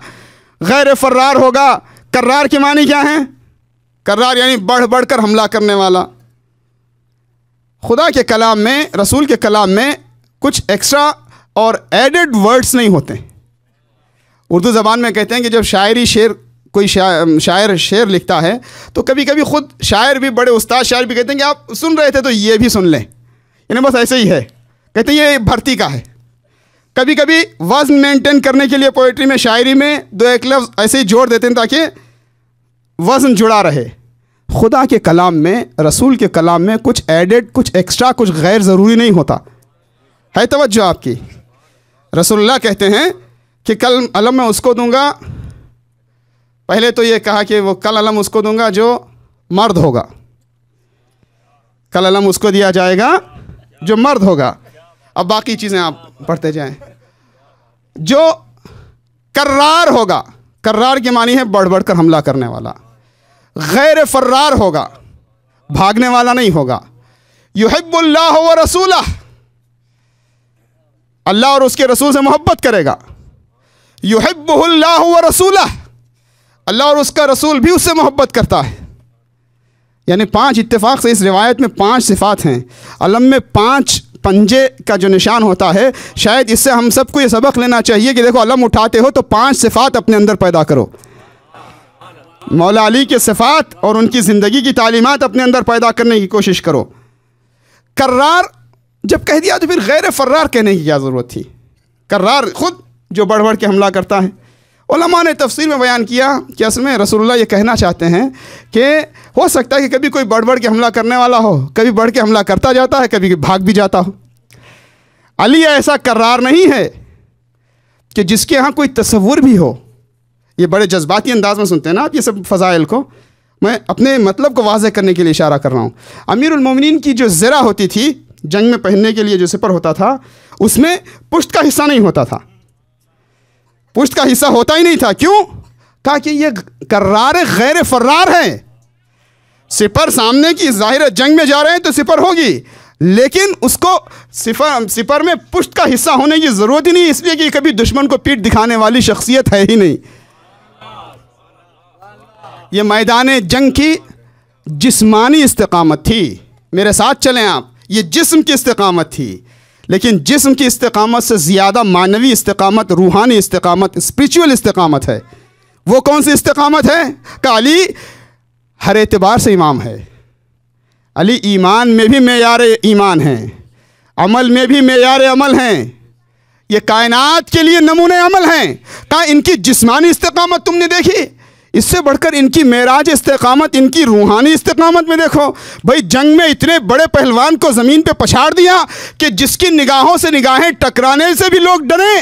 गैर फर्रार होगा। कर्रार के मानी क्या है? कर्रार यानी बढ़ बढ़ कर हमला करने वाला। खुदा के कलाम में, रसूल के कलाम में कुछ एक्स्ट्रा और एडेड वर्ड्स नहीं होते। उर्दू ज़बान में कहते हैं कि जब शायरी शेर कोई शायर शेर लिखता है तो कभी कभी ख़ुद शायर भी, बड़े उस्ताद शायर भी कहते हैं कि आप सुन रहे थे तो ये भी सुन लें, यानी बस ऐसे ही है, कहते हैं ये भर्ती का है। कभी कभी वज़न मेंटेन करने के लिए पोइट्री में, शायरी में दो एक लफ्ज़ ऐसे ही जोड़ देते हैं ताकि वज़न जुड़ा रहे। खुदा के कलाम में, रसूल के कलाम में कुछ एडेड, कुछ एक्स्ट्रा, कुछ गैर ज़रूरी नहीं होता है। तवज्जो आपकी। रसूलुल्लाह कहते हैं कि कल अलम मैं उसको दूंगा, पहले तो ये कहा कि वो कल अलम उसको दूंगा जो मर्द होगा, कल अलम उसको दिया जाएगा जो मर्द होगा। अब बाकी चीज़ें आप पढ़ते जाएं। जो कर्रार होगा, कर्रार की मानी है बढ़ बढ़ कर हमला करने वाला। गैर फर्रार होगा, भागने वाला नहीं होगा। युहिब्बुल्लाह व रसूलह, अल्लाह और उसके रसूल से मोहब्बत करेगा। युहिब्बुहुल्लाह व रसूलह, अल्लाह और उसका रसूल भी उससे मोहब्बत करता है। यानी 5 इत्तेफाक से इस रिवायत में 5 सिफ़ात हैं। अलम में 5 पंजे का जो निशान होता है, शायद इससे हम सबको ये सबक लेना चाहिए कि देखो अलम उठाते हो तो 5 सिफ़ात अपने अंदर पैदा करो। मौला अली के सिफ़ात और उनकी ज़िंदगी की तालीमात अपने अंदर पैदा करने की कोशिश करो। कर्रार जब कह दिया तो फिर गैर फर्रार कहने की क्या ज़रूरत थी? कर्रार ख़ुद जो बढ़ बढ़ के हमला करता है। उलमा ने तफसीर में बयान किया कि असल में रसूलुल्लाह ये कहना चाहते हैं कि हो सकता है कि कभी कोई बढ़ बढ़ के हमला करने वाला हो, कभी बढ़ के हमला करता जाता है, कभी भाग भी जाता हो। अली ऐसा कर्रार नहीं है कि जिसके यहाँ कोई तसव्वुर भी हो। ये बड़े जज्बाती अंदाज में सुनते हैं ना आप ये सब फ़ज़ाइल को, मैं अपने मतलब को वाज़ेह करने के लिए इशारा कर रहा हूँ। अमीरुल मोमिनीन की जो ज़रा होती थी, जंग में पहनने के लिए जो सिपर होता था, उसमें पुश्त का हिस्सा नहीं होता था, पुश्त का हिस्सा होता ही नहीं था। क्यों? कहा कि ये कर्रार गैर फर्रार है। सिपर सामने की, ज़ाहिर है जंग में जा रहे हैं तो सिपर होगी, लेकिन उसको सिपर में पुश्त का हिस्सा होने की ज़रूरत ही नहीं, इसलिए कि कभी दुश्मन को पीठ दिखाने वाली शख्सियत है ही नहीं। ये मैदान जंग की जिस्मानी इस्तिकामत थी। मेरे साथ चलें आप, ये जिस्म की इस्तिकामत थी, लेकिन जिस्म की इस्तिकामत से ज़्यादा मानवी इस्तिकामत, रूहानी इस्तिकामत, स्पिरिचुअल इस्तिकामत है। वो कौन सी इस्तिकामत है? कि अली हर एतबार से इमाम है। अली ईमान में भी मेयार ईमान हैं, अमल में भी मेयार अमल हैं, ये कायनात के लिए नमूने अमल हैं। कहा इनकी जिस्मानी इस्तिकामत तुमने देखी, इससे बढ़कर इनकी मेराज इस्तिकामत, इनकी रूहानी इस्तिकामत में देखो। भाई जंग में इतने बड़े पहलवान को ज़मीन पे पछाड़ दिया कि जिसकी निगाहों से निगाहें टकराने से भी लोग डरे,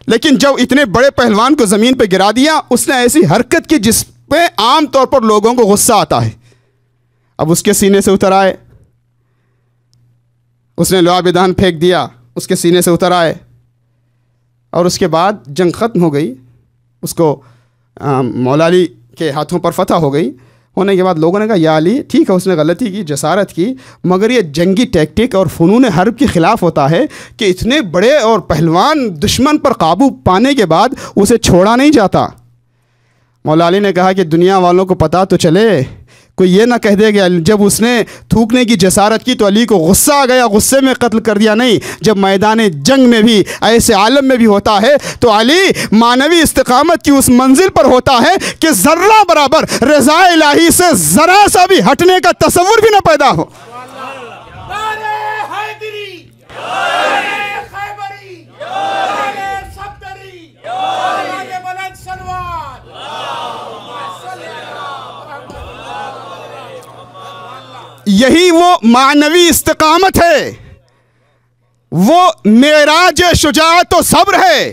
लेकिन जब इतने बड़े पहलवान को ज़मीन पे गिरा दिया, उसने ऐसी हरकत की जिस पे आम तौर पर लोगों को गुस्सा आता है। अब उसके सीने से उतर आए, उसने लोहा बिदान फेंक दिया, उसके सीने से उतर आए, और उसके बाद जंग ख़त्म हो गई। उसको मौला अली के हाथों पर फतह हो गई। होने के बाद लोगों ने कहा या अली ठीक है उसने गलती की, जसारत की, मगर ये जंगी टैक्टिक और फ़नून हर्ब के ख़िलाफ़ होता है कि इतने बड़े और पहलवान दुश्मन पर काबू पाने के बाद उसे छोड़ा नहीं जाता। मौला अली ने कहा कि दुनिया वालों को पता तो चले, कोई ये ना कह दे कि जब उसने थूकने की जसारत की तो अली को गुस्सा आ गया, गुस्से में कत्ल कर दिया। नहीं, जब मैदान जंग में भी ऐसे आलम में भी होता है तो अली मानवी इस्तिकामत की उस मंजिल पर होता है कि ज़र्रा बराबर रज़ा इलाही से ज़रा सा भी हटने का तसव्वुर भी ना पैदा हो। यही वो मानवी इस्तिकामत है, वो मेराज शुजाअत और सब्र है।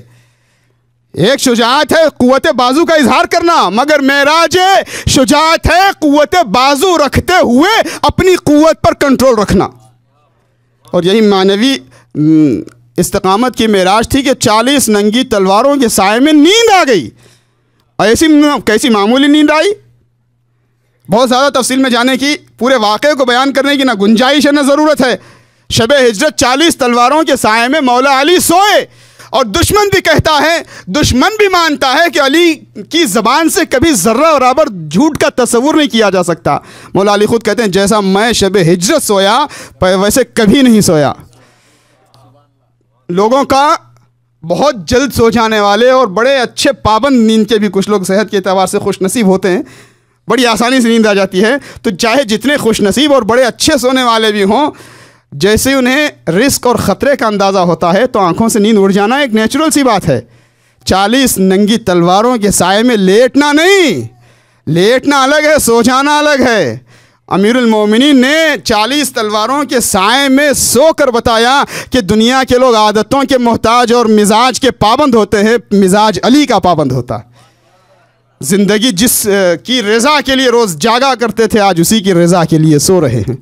एक शुजाअत है कुव्वत बाजू का इजहार करना, मगर मेराज शुजाअत है कुव्वत बाजू रखते हुए अपनी कुव्वत पर कंट्रोल रखना। और यही मानवी इस्तिकामत की मेराज थी कि 40 नंगी तलवारों के साए में नींद आ गई। ऐसी कैसी मामूली नींद आई? बहुत ज़्यादा तफसील में जाने की, पूरे वाक़े को बयान करने की ना गुंजाइश है ना ज़रूरत है। शब हिजरत 40 तलवारों के साए में मौला अली सोए, और दुश्मन भी कहता है, दुश्मन भी मानता है कि अली की ज़बान से कभी ज़र्रा बराबर झूठ का तसव्वुर नहीं किया जा सकता। मौला अली ख़ुद कहते हैं जैसा मैं शब हिजरत सोया वैसे कभी नहीं सोया। लोगों का बहुत जल्द सो जाने वाले और बड़े अच्छे पाबंद नींद के भी कुछ लोग सेहत के एतबार से खुशनसीब होते हैं, बड़ी आसानी से नींद आ जाती है। तो चाहे जितने खुशनसीब और बड़े अच्छे सोने वाले भी हों, जैसे उन्हें रिस्क और ख़तरे का अंदाज़ा होता है तो आँखों से नींद उड़ जाना एक नेचुरल सी बात है। 40 नंगी तलवारों के साए में लेटना नहीं, लेटना अलग है, सो जाना अलग है। अमीरुल मोमिनीन ने 40 तलवारों के साए में सो कर बताया कि दुनिया के लोग आदतों के मोहताज और मिजाज के पाबंद होते हैं, मिजाज अली का पाबंद होता। ज़िंदगी जिस की रज़ा के लिए रोज़ जागा करते थे, आज उसी की रज़ा के लिए सो रहे हैं।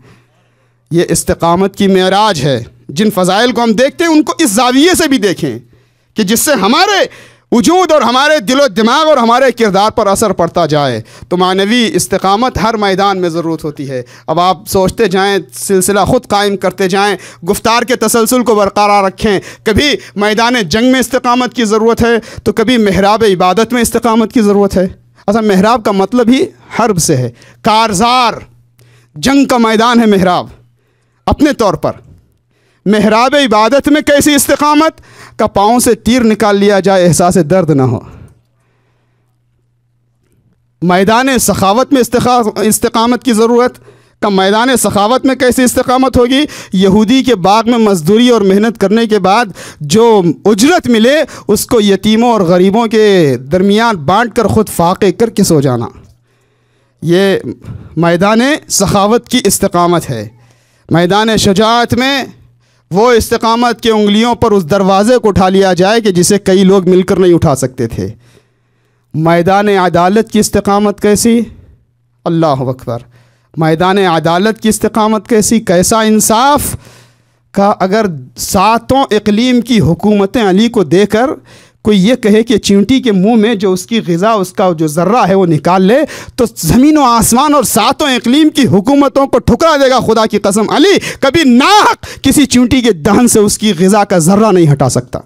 ये इस्तिकामत की मेराज है। जिन फ़ज़ाइल को हम देखते हैं उनको इस ज़ाविये से भी देखें कि जिससे हमारे वजूद और हमारे दिलो दिमाग और हमारे किरदार पर असर पड़ता जाए। तो मानवी इस्तिकामत हर मैदान में ज़रूरत होती है। अब आप सोचते जाएं, सिलसिला ख़ुद कायम करते जाएं, गुफ्तार के तसलसल को बरकरार रखें। कभी मैदान जंग में इस्तिकामत की ज़रूरत है तो कभी महराब इबादत में इस्तिकामत की ज़रूरत है। अच्छा, महराब का मतलब ही हर्ब से है, कारज़ार, जंग का मैदान है महराब अपने तौर पर। महराब इबादत में कैसी इस्तिकामत का पाँव से तीर निकाल लिया जाए, एहसास दर्द ना हो। मैदान सखावत में इस्तिकामत की ज़रूरत का मैदान सखावत में कैसी इस्तिकामत होगी? यहूदी के बाग में मजदूरी और मेहनत करने के बाद जो उजरत मिले उसको यतीमों और गरीबों के दरमियान बांट कर ख़ुद फाक़े करके सो जाना, ये मैदान सखावत की इस्तिकामत है। मैदान शजाअत में वो इस्तिकामत के उंगलियों पर उस दरवाज़े को उठा लिया जाए कि जिसे कई लोग मिलकर नहीं उठा सकते थे। मैदान अदालत की इस्तिकामत कैसी? अल्लाह अकबर। मैदान अदालत की इस्तिकामत कैसी? कैसा इंसाफ का अगर सातों इक़लीम की हुकूमतें अली को देकर कोई ये कहे कि चींटी के मुंह में जो उसकी ग़िज़ा, उसका जो ज़र्रा है वो निकाल ले, तो ज़मीन व आसमान और सातों इक़लीम की हुकूमतों को ठुकरा देगा। खुदा की कसम, अली कभी नाहक किसी चींटी के दहन से उसकी ग़िज़ा का ज़र्रा नहीं हटा सकता।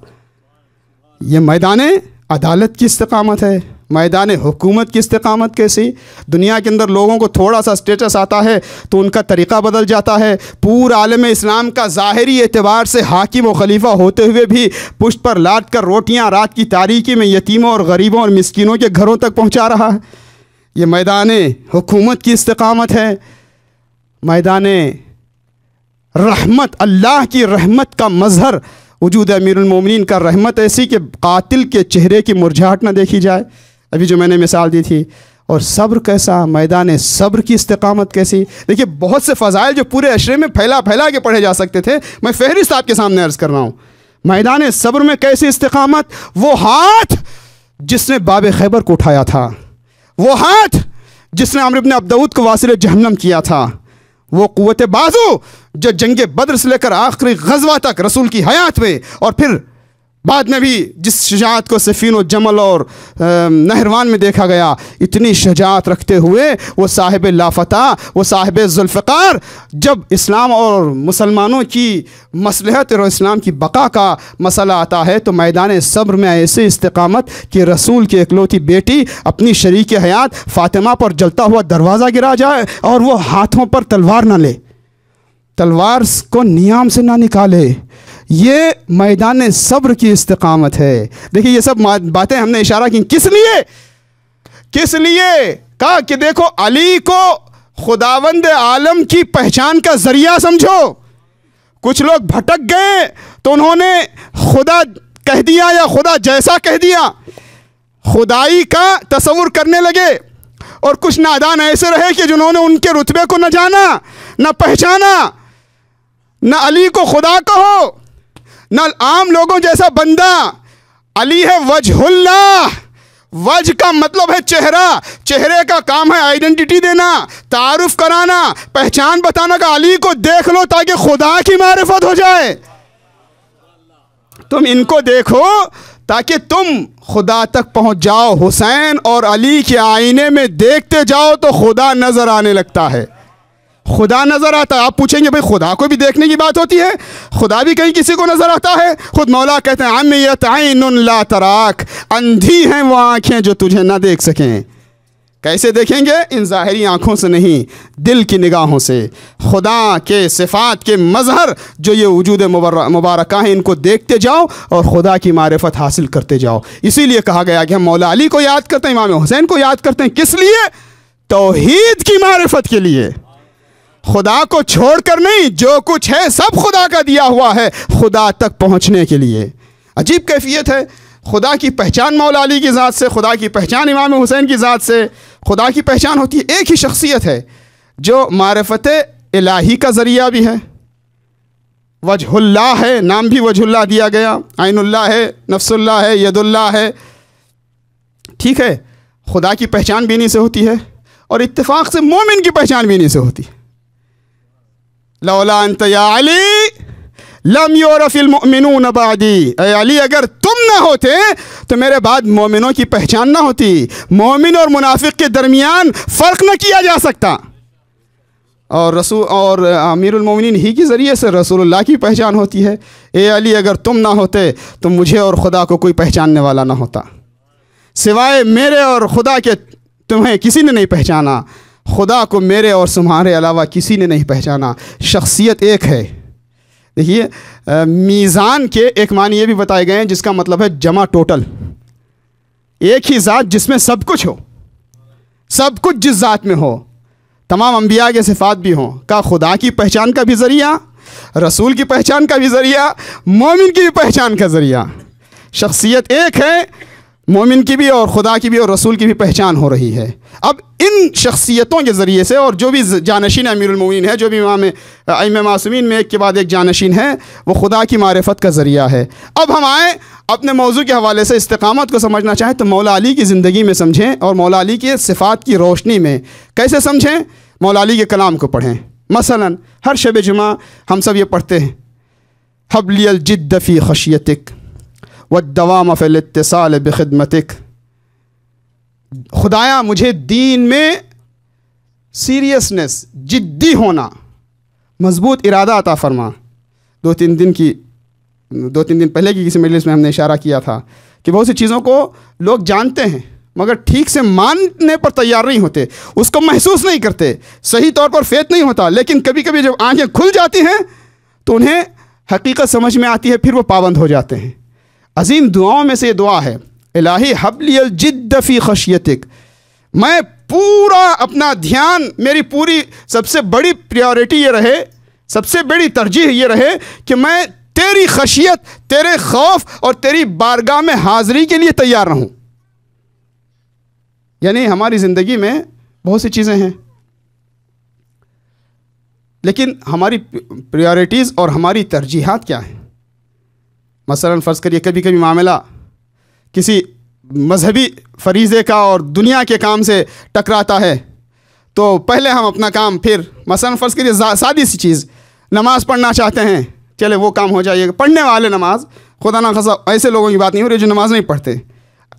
ये मैदान अदालत की इस्तिकामत है। मैदान हुकूमत की इस्तिकामत कैसी? दुनिया के अंदर लोगों को थोड़ा सा स्टेटस आता है तो उनका तरीक़ा बदल जाता है। पूरा आलम इस्लाम का ज़ाहिरी एतबार से हाकिम व खलीफा होते हुए भी पुष्ट पर लाद कर रोटियां रात की तारीकी में यतीमों और गरीबों और मिस्कीनों के घरों तक पहुंचा रहा है। ये मैदान हुकूमत की इस्तिकामत है। मैदान रहमत, अल्लाह की रहमत का मज़हर वजूद अमीरुल मोमिनीन का, रहमत ऐसी कि कातिल के चेहरे की मुरझाहट न देखी जाए, अभी जो मैंने मिसाल दी थी। और सब्र कैसा? मैदान सब्र की इस्तिकामत कैसी? देखिए, बहुत से फ़ज़ाइल जो पूरे अशरे में फैला फैला के पढ़े जा सकते थे, मैं फ़हरिस्त आपके सामने अर्ज़ कर रहा हूँ। मैदान सब्र में कैसी इस्तिकामत? वो हाथ जिसने बाब खैबर को उठाया था, वो हाथ जिसने अम्र इब्न अब्दऊद को वासिल जहन्नम किया था, वो क़ुव्वत बाजू जो जंग बद्र से लेकर आखिरी ग़ज़वा तक रसूल की हयात में और फिर बाद में भी जिस शजाअत को सफ़ीन व जमल और नहरवान में देखा गया, इतनी शजाअत रखते हुए वो साहिब लाफता, वो साहिब ज़ुल्फ़िकार, जब इस्लाम और मुसलमानों की मसलहत और इस्लाम की बका का मसला आता है तो मैदान सब्र में ऐसे इस्तिकामत कि रसूल की इकलौती बेटी अपनी शरीक हयात फ़ातिमा पर जलता हुआ दरवाज़ा गिरा जाए और वो हाथों पर तलवार ना ले, तलवार को नियाम से ना निकाले। ये मैदान सब्र की इस्तिकामत है। देखिए, ये सब बातें हमने इशारा की किस लिए? किस लिए? कहा कि देखो, अली को खुदावंद आलम की पहचान का जरिया समझो। कुछ लोग भटक गए तो उन्होंने खुदा कह दिया या खुदा जैसा कह दिया, खुदाई का तसव्वुर करने लगे। और कुछ नादान ऐसे रहे कि जिन्होंने उनके रुतबे को न जाना, न पहचाना, न अली को खुदा कहो, न आम लोगों जैसा बंदा। अली है वजहुल्लाह। वज का मतलब है चेहरा, चेहरे का काम है आइडेंटिटी देना, तारुफ कराना, पहचान बताना का अली को देख लो ताकि खुदा की मारिफत हो जाए। तुम इनको देखो ताकि तुम खुदा तक पहुंच जाओ। हुसैन और अली के आईने में देखते जाओ तो खुदा नजर आने लगता है, खुदा नजर आता है। आप पूछेंगे भाई खुदा को भी देखने की बात होती है? खुदा भी कहीं किसी को नजर आता है? खुद मौला कहते हैं अमियत ऐनुन ला तराक, अंधी हैं वो आंखें जो तुझे ना देख सकें। कैसे देखेंगे? इन ज़ाहिरी आँखों से नहीं, दिल की निगाहों से। खुदा के सिफ़ात के मज़हर जो ये वजूद मुबारका हैं, इनको देखते जाओ और खुदा की मारिफत हासिल करते जाओ। इसीलिए कहा गया कि हम मौला अली को याद करते हैं, इमाम हुसैन को याद करते हैं। किस लिए? तौहीद की मारिफत के लिए। खुदा को छोड़कर नहीं, जो कुछ है सब खुदा का दिया हुआ है, खुदा तक पहुँचने के लिए। अजीब कैफियत है। खुदा की पहचान मौला अली की ज़ात से, खुदा की पहचान इमाम हुसैन की ज़ात से। खुदा की पहचान होती है, एक ही शख्सियत है जो मारिफत इलाही का ज़रिया भी है, वजहुल्लाह है, नाम भी वजहुल्लाह दिया गया, आइनुल्लाह है, नफ्सुल्लाह है, यदुल्लाह है। ठीक है, खुदा की पहचान भी इन्हीं से होती है और इत्तेफाक से मोमिन की पहचान भी इन्हीं से होती है। लौला अंत या अली लम युरफिल मुमिनून बादी, ऐ अली अगर तुम ना होते तो मेरे बाद मोमिनों की पहचान ना होती। मोमिन और मुनाफिक के दरमियान फ़र्क न किया जा सकता। और रसूल और अमीरुल मोमिनीन ही के ज़रिए से रसूलुल्लाह की पहचान होती है। ए अली अगर तुम ना होते तो मुझे और खुदा को कोई पहचानने वाला ना होता। सिवाय मेरे और खुदा के तुम्हें किसी ने नहीं पहचाना। खुदा को मेरे और तुम्हारे अलावा किसी ने नहीं पहचाना। शख्सियत एक है। देखिए, मीज़ान के एक मानी ये भी बताए गए हैं जिसका मतलब है जमा, टोटल। एक ही ज़ात जिसमें सब कुछ हो, सब कुछ जिस ज़ात में हो, तमाम अंबिया के सिफ़ात भी हों, का खुदा की पहचान का भी ज़रिया, रसूल की पहचान का भी ज़रिया, मोमिन की भी पहचान का ज़रिया। शख्सियत एक है, मोमिन की भी और खुदा की भी और रसूल की भी पहचान हो रही है। अब इन शख्सियतों के ज़रिए से, और जो भी जानशीन अमीरुल मोमिनीन है, जो भी इमाम अइम्मा मासूमीन में एक के बाद एक जानशीन है, वो खुदा की मारिफत का ज़रिया है। अब हम आए अपने मौजू के हवाले से इस्तिक़ामत को समझना चाहें तो मौला अली की ज़िंदगी में समझें और मौला अली के सिफ़ात की रोशनी में कैसे समझें। मौला अली के कलाम को पढ़ें। मसलन हर शब जुमा हम सब ये पढ़ते हैं, हबलियल जिद्द फ़ी खशियतिक वद्दवाम फ़िल इत्तिसाल बिखिदमतिक। खुदाया मुझे दीन में सीरियसनेस, जिद्दी होना, मजबूत इरादा अता फरमा। दो तीन दिन पहले की किसी मजलिस में हमने इशारा किया था कि बहुत सी चीज़ों को लोग जानते हैं मगर ठीक से मानने पर तैयार नहीं होते, उसको महसूस नहीं करते, सही तौर पर फेत नहीं होता। लेकिन कभी कभी जब आंखें खुल जाती हैं तो उन्हें हकीकत समझ में आती है, फिर वो पाबंद हो जाते हैं। अजीम दुआओं में से ये दुआ है, इलाही हबलियल जिद्द फ़ी खशियतिक। मैं पूरा अपना ध्यान, मेरी पूरी सबसे बड़ी प्रायोरिटी ये रहे, सबसे बड़ी तरजीह ये रहे कि मैं तेरी खशियत, तेरे खौफ और तेरी बारगाह में हाज़िरी के लिए तैयार रहूं। यानी हमारी ज़िंदगी में बहुत सी चीज़ें हैं, लेकिन हमारी प्रायोरिटीज़ और हमारी तरजीहात क्या हैं। मसलन फ़र्ज़ करिए कभी कभी मामला किसी मजहबी फरीज़े का और दुनिया के काम से टकराता है तो पहले हम अपना काम, फिर मसलन फ़र्ज़ करिए सादी सी चीज़, नमाज़ पढ़ना चाहते हैं, चले वो काम हो जाइएगा। पढ़ने वाले नमाज, खुदा ना खासा ऐसे लोगों की बात नहीं हो रही जो नमाज़ नहीं पढ़ते।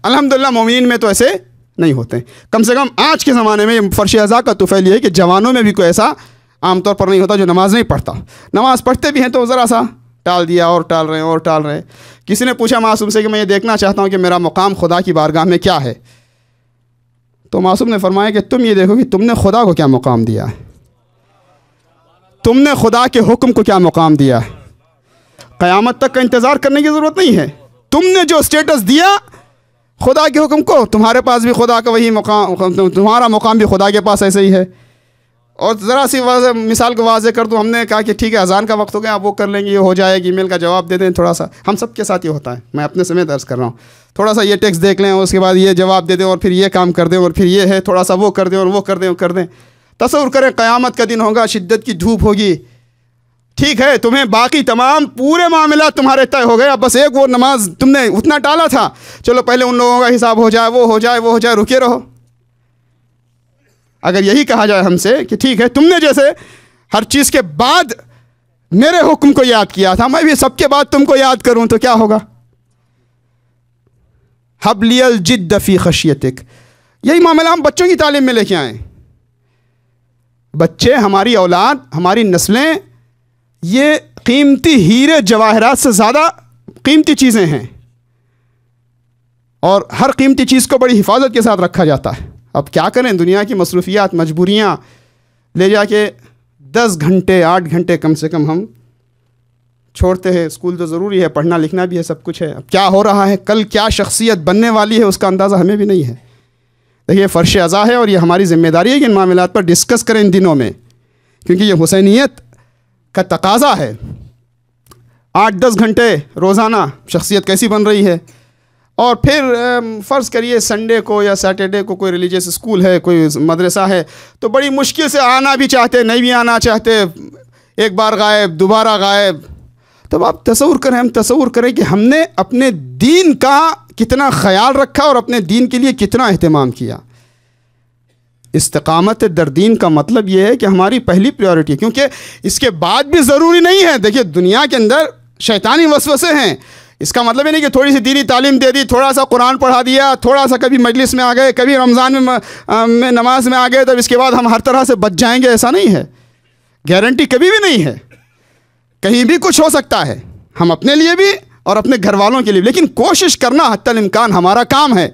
अल्हम्दुलिल्लाह मोमिनीन में तो ऐसे नहीं होते। कम से कम आज के ज़माने में ये फ़र्श अज़ा का तुफ़ैल ये है कि जवानों में भी कोई ऐसा आमतौर पर नहीं होता जो नमाज़ नहीं पढ़ता। नमाज़ पढ़ते भी हैं तो ज़रा सा टाल दिया और टाल रहे हैं और टाल रहे हैं। किसी ने पूछा मासूम से कि मैं ये देखना चाहता हूँ कि मेरा मुकाम खुदा की बारगाह में क्या है, तो मासूम ने फरमाया कि तुम ये देखो कि तुमने खुदा को क्या मुकाम दिया है, तुमने खुदा के हुक्म को क्या मुकाम दिया है। क़यामत तक का इंतज़ार करने की ज़रूरत नहीं है। तुमने जो स्टेटस दिया खुदा के हुक्म को, तुम्हारे पास भी खुदा का वही मुकाम, तुम्हारा मुकाम भी खुदा के पास ऐसे ही है। और ज़रा सी मिसाल को वाज़े कर दूँ, हमने कहा कि ठीक है अज़ान का वक्त हो गया, आप वो कर लेंगे, ये हो जाएगी, ईमेल का जवाब दे दें, थोड़ा सा हम सब के साथ ये होता है, मैं अपने समय दर्ज कर रहा हूँ, थोड़ा सा ये टेक्स्ट देख लें, उसके बाद ये जवाब दे दें और फिर ये काम कर दें और फिर ये है, थोड़ा सा वो कर दें और वो कर दें और कर दें। तसव्वुर करें क़यामत का दिन होगा, शिद्दत की धूप होगी, ठीक है, तुम्हें बाकी तमाम पूरे मामला तुम्हारे तय हो गए, अब बस एक वो नमाज तुमने उतना टाला था, चलो पहले उन लोगों का हिसाब हो जाए, वो हो जाए, वो हो जाए, रुके रहो। अगर यही कहा जाए हमसे कि ठीक है तुमने जैसे हर चीज़ के बाद मेरे हुक्म को याद किया था, मैं भी सबके बाद तुमको याद करूं तो क्या होगा। हबलियल जिद्द फ़ी खशियतिक, यही मामला हम बच्चों की तालीम में लेके आए। बच्चे, हमारी औलाद, हमारी नस्लें, ये कीमती हीरे जवाहरात से ज़्यादा कीमती चीज़ें हैं और हर कीमती चीज़ को बड़ी हिफाजत के साथ रखा जाता है। अब क्या करें, दुनिया की मसरूफियात, मजबूरियाँ ले जाके 10 घंटे 8 घंटे कम से कम हम छोड़ते हैं। स्कूल तो ज़रूरी है, पढ़ना लिखना भी है, सब कुछ है। अब क्या हो रहा है, कल क्या शख्सियत बनने वाली है, उसका अंदाज़ा हमें भी नहीं है। देखिए फ़र्श अज़ा है और ये हमारी ज़िम्मेदारी है कि इन मामलात पर डिस्कस करें इन दिनों में, क्योंकि ये हुसैनियत का तकाज़ा है। 8-10 घंटे रोज़ाना शख्सियत कैसी बन रही है। और फिर फ़र्ज़ करिए संडे को या सैटरडे को कोई रिलीजियस स्कूल है, कोई मदरसा है, तो बड़ी मुश्किल से आना भी चाहते, नहीं भी आना चाहते, एक बार गायब, दोबारा गायब। तो आप तसव्वुर करें, हम तसव्वुर करें कि हमने अपने दीन का कितना ख़याल रखा और अपने दीन के लिए कितना एहतमाम किया। इस्तिक़ामत दर दीन का मतलब ये है कि हमारी पहली प्रायोरिटी, क्योंकि इसके बाद भी ज़रूरी नहीं है। देखिए दुनिया के अंदर शैतानी वसवसे हैं। इसका मतलब ये नहीं कि थोड़ी सी दीनी तालीम दे दी, थोड़ा सा कुरान पढ़ा दिया, थोड़ा सा कभी मजलिस में आ गए, कभी रमज़ान में नमाज में आ गए, तब इसके बाद हम हर तरह से बच जाएंगे, ऐसा नहीं है। गारंटी कभी भी नहीं है, कहीं भी कुछ हो सकता है, हम अपने लिए भी और अपने घर वालों के लिए भी। लेकिन कोशिश करना हत्तल इम्कान हमारा काम है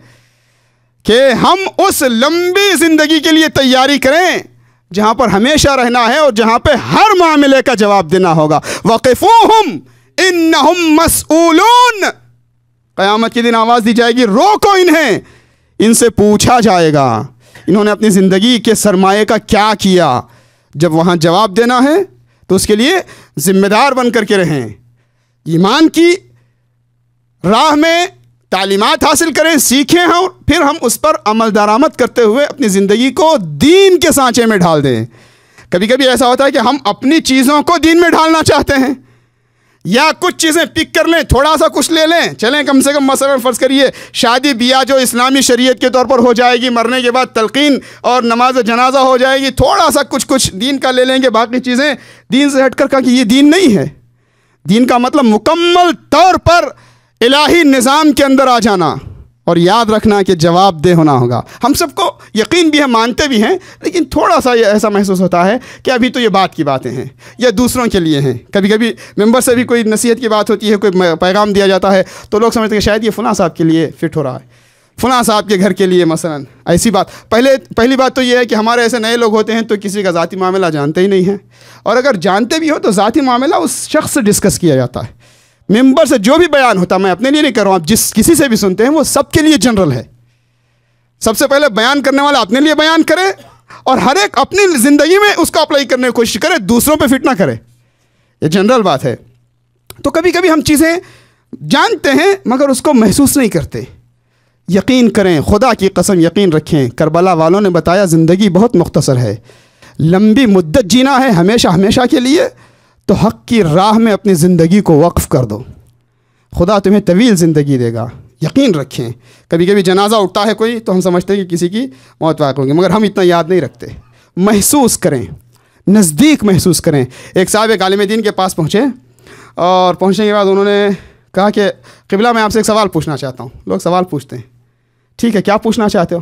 कि हम उस लंबी ज़िंदगी के लिए तैयारी करें जहाँ पर हमेशा रहना है और जहाँ पे हर मामले का जवाब देना होगा। वक़िफ़ूहुम इन्नहुम मसऊलून, क़यामत के दिन आवाज़ दी जाएगी, रोको इन्हें, इनसे पूछा जाएगा इन्होंने अपनी ज़िंदगी के सरमाए का क्या किया। जब वहाँ जवाब देना है तो उसके लिए ज़िम्मेदार बन कर के रहें। ईमान की राह में तालीमात हासिल करें, सीखें हम, फिर हम उस पर अमल दरामद करते हुए अपनी ज़िंदगी को दीन के सांचे में ढाल दें। कभी कभी ऐसा होता है कि हम अपनी चीज़ों को दीन में ढालना चाहते हैं, या कुछ चीज़ें पिक कर लें, थोड़ा सा कुछ ले लें, चलें कम से कम मसलन फ़र्ज़ करिए शादी ब्याह जो इस्लामी शरीयत के तौर पर हो जाएगी, मरने के बाद तलकीन और नमाज जनाजा हो जाएगी, थोड़ा सा कुछ दीन का ले लेंगे, बाकी चीज़ें दीन से हटकर कहा कि ये दीन नहीं है। दीन का मतलब मुकम्मल तौर पर इलाही निज़ाम के अंदर आ जाना और याद रखना कि जवाबदेह होना होगा। हम सबको यकीन भी है, मानते भी हैं, लेकिन थोड़ा सा ये ऐसा महसूस होता है कि अभी तो ये बात की बातें हैं या दूसरों के लिए हैं। कभी कभी मेंबर से भी कोई नसीहत की बात होती है, कोई पैगाम दिया जाता है, तो लोग समझते हैं कि शायद ये फ़लाँ साहब के लिए फ़िट हो रहा है, फ़लाँ साहब के घर के लिए मसलन ऐसी बात। पहली बात तो ये है कि हमारे ऐसे नए लोग होते हैं तो किसी का ज़ाती मामला जानते ही नहीं हैं, और अगर जानते भी हो तो ज़ाती मामला उस शख्स से डिस्कस किया जाता है। मेंबर से जो भी बयान होता, मैं अपने लिए नहीं कर रहा हूँ, आप जिस किसी से भी सुनते हैं वो सबके लिए जनरल है। सबसे पहले बयान करने वाला अपने लिए बयान करे और हर एक अपनी ज़िंदगी में उसको अप्लाई करने की कोशिश करे, दूसरों पे फिट ना करे, ये जनरल बात है। तो कभी कभी हम चीज़ें जानते हैं मगर उसको महसूस नहीं करते। यकीन करें, खुदा की कसम यकीन रखें, करबला वालों ने बताया ज़िंदगी बहुत मुख्तसर है, लंबी मुद्दत जीना है हमेशा हमेशा के लिए, तो हक़ की राह में अपनी ज़िंदगी को वक्फ़ कर दो, खुदा तुम्हें तवील ज़िंदगी देगा। यकीन रखें, कभी कभी जनाजा उठता है कोई तो हम समझते हैं कि किसी की मौत वाक़ होगी, मगर हम इतना याद नहीं रखते। महसूस करें, नज़दीक महसूस करें। एक साहब एक आलिम दीन के पास पहुँचे और पहुँचने के बाद उन्होंने कहा कि क़िबला मैं आपसे एक सवाल पूछना चाहता हूँ। लोग सवाल पूछते हैं, ठीक है क्या पूछना चाहते हो?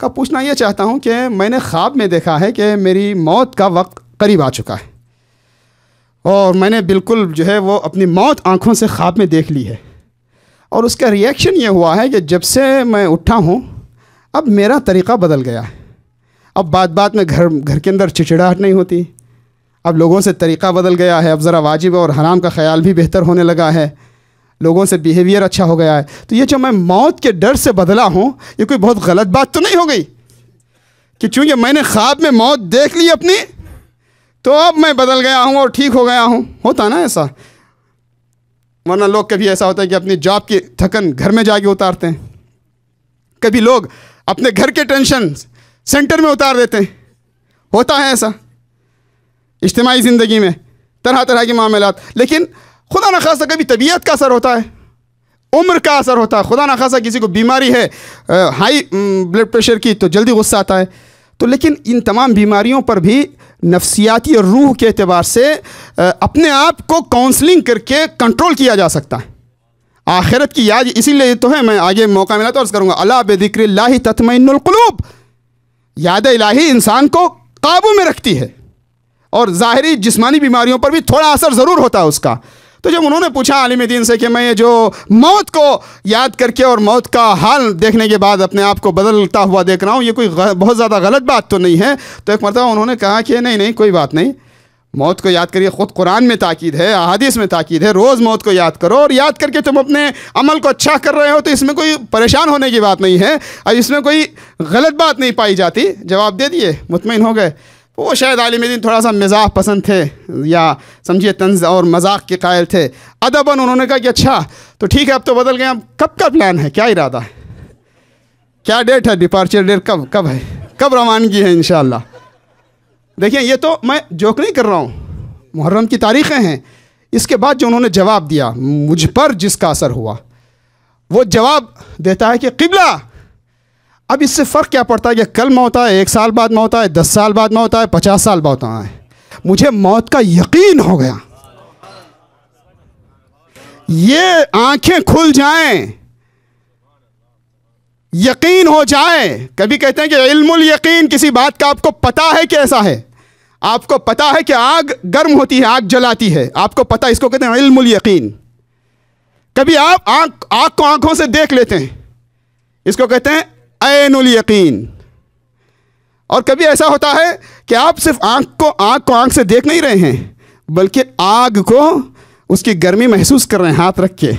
कहा पूछना ये चाहता हूँ कि मैंने ख्वाब में देखा है कि मेरी मौत का वक्त करीब आ चुका है और मैंने बिल्कुल जो है वो अपनी मौत आँखों से ख्वाब में देख ली है, और उसका रिएक्शन ये हुआ है कि जब से मैं उठा हूँ अब मेरा तरीक़ा बदल गया है। अब बात में घर के अंदर चिड़चिड़ाहट नहीं होती, अब लोगों से तरीक़ा बदल गया है, अब ज़रा वाजिब और हराम का ख्याल भी बेहतर होने लगा है, लोगों से बिहेवियर अच्छा हो गया है। तो ये जो मैं मौत के डर से बदला हूँ, ये कोई बहुत गलत बात तो नहीं हो गई कि चूँकि मैंने ख्वाब में मौत देख ली अपनी तो अब मैं बदल गया हूँ और ठीक हो गया हूँ? होता ना ऐसा, वरना लोग कभी ऐसा होता है कि अपनी जॉब की थकन घर में जाके उतारते हैं, कभी लोग अपने घर के टेंशन सेंटर में उतार देते हैं, होता है ऐसा इज्तिमाई ज़िंदगी में तरह तरह के मामलात। लेकिन खुदा न खासा कभी तबीयत का असर होता है, उम्र का असर होता है, खुदा न खासा किसी को बीमारी है हाई ब्लड प्रेशर की तो जल्दी गुस्सा आता है। तो लेकिन इन तमाम बीमारियों पर भी नफ्सियाती और रूह के एतबार से अपने आप को काउंसलिंग करके कंट्रोल किया जा सकता है। आखिरत की याद इसीलिए तो है, मैं आगे मौका मिला तो अर्ज़ करूँगा, अला बिज़िक्रिल्लाहि तत्मइन्नुल क़ुलूब, याद इलाही इंसान को काबू में रखती है और ज़ाहिरी जिस्मानी बीमारियों पर भी थोड़ा असर ज़रूर होता है उसका। तो जब उन्होंने पूछा आलिम दीन से कि मैं ये जो मौत को याद करके और मौत का हाल देखने के बाद अपने आप को बदलता हुआ देख रहा हूँ, ये कोई बहुत ज़्यादा गलत बात तो नहीं है, तो एक मरतबा उन्होंने कहा कि नहीं नहीं कोई बात नहीं, मौत को याद करिए, ख़ुद कुरान में ताकीद है, अहादीस में ताकीद है, रोज़ मौत को याद करो, और याद करके तुम अपने अमल को अच्छा कर रहे हो तो इसमें कोई परेशान होने की बात नहीं है और इसमें कोई गलत बात नहीं पाई जाती। जवाब दे दिए, मुतमईन हो गए। वो शायद आलिम दीन थोड़ा सा मिजाज पसंद थे या समझिए तंज और मजाक के कायल थे। अदबन उन्होंने कहा कि अच्छा तो ठीक है, अब तो बदल गए, अब कब का प्लान है, क्या इरादा है, क्या डेट है, डिपार्चर डेट कब है, कब रवानगी है इंशाअल्लाह। देखिए ये तो मैं जोक नहीं कर रहा हूँ, मुहर्रम की तारीख़ें हैं। इसके बाद जो उन्होंने जवाब दिया, मुझ पर जिसका असर हुआ, वो जवाब देता है कि क़िबला, अब इससे फ़र्क क्या पड़ता है कि कल मौत है, 1 साल बाद मौत है, 10 साल बाद मौत है, 50 साल बाद मौत है, मुझे मौत का यकीन हो गया। ये आंखें खुल जाएं, यकीन हो जाए। कभी कहते हैं कि इल्मुल यकीन, किसी बात का आपको पता है कि ऐसा है, आपको पता है कि आग गर्म होती है, आग जलाती है, आपको पता, इसको कहते हैं इल्मुल यकीन। कभी आप आग को आंखों से देख लेते हैं, इसको कहते हैं ऐनुल यकीन। और कभी ऐसा होता है कि आप सिर्फ आग को आंख से देख नहीं रहे हैं, बल्कि आग को, उसकी गर्मी महसूस कर रहे हैं हाथ रख के।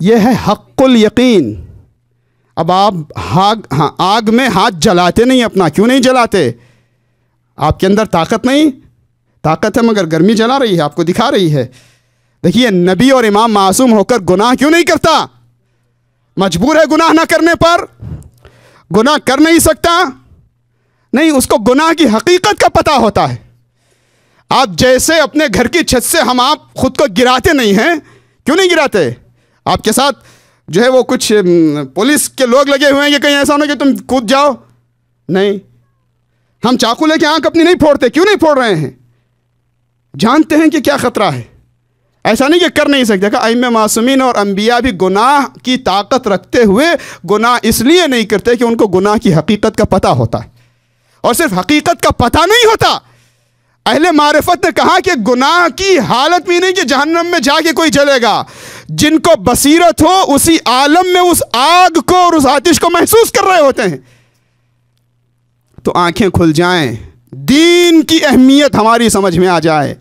यह है हक़्क़ुल यकीन। अब आप आग में हाथ जलाते नहीं अपना, क्यों नहीं जलाते? आपके अंदर ताकत नहीं, ताकत है मगर गर्मी जला रही है, आपको दिखा रही है। देखिए नबी और इमाम मासूम होकर गुनाह क्यों नहीं करता? मजबूर है गुनाह ना करने पर, गुनाह कर नहीं सकता, नहीं, उसको गुनाह की हकीकत का पता होता है। आप जैसे अपने घर की छत से आप खुद को गिराते नहीं हैं, क्यों नहीं गिराते? आपके साथ जो है वो कुछ पुलिस के लोग लगे हुए हैं कि कहीं ऐसा ना कि तुम कूद जाओ, नहीं। हम चाकू लेके आंख अपनी नहीं फोड़ते, क्यों नहीं फोड़ रहे हैं? जानते हैं कि क्या खतरा है, ऐसा नहीं कि कर नहीं सकते। कहा अइम्मा मासूमीन और अंबिया भी गुनाह की ताकत रखते हुए गुनाह इसलिए नहीं करते कि उनको गुनाह की हकीकत का पता होता है। और सिर्फ हकीकत का पता नहीं होता, अहले मारिफत ने कहा कि गुनाह की हालत में नहीं कि जहन्नम में जाके कोई जलेगा, जिनको बसीरत हो उसी आलम में उस आग को और उस आतिश को महसूस कर रहे होते हैं। तो आंखें खुल जाएं, दीन की अहमियत हमारी समझ में आ जाए।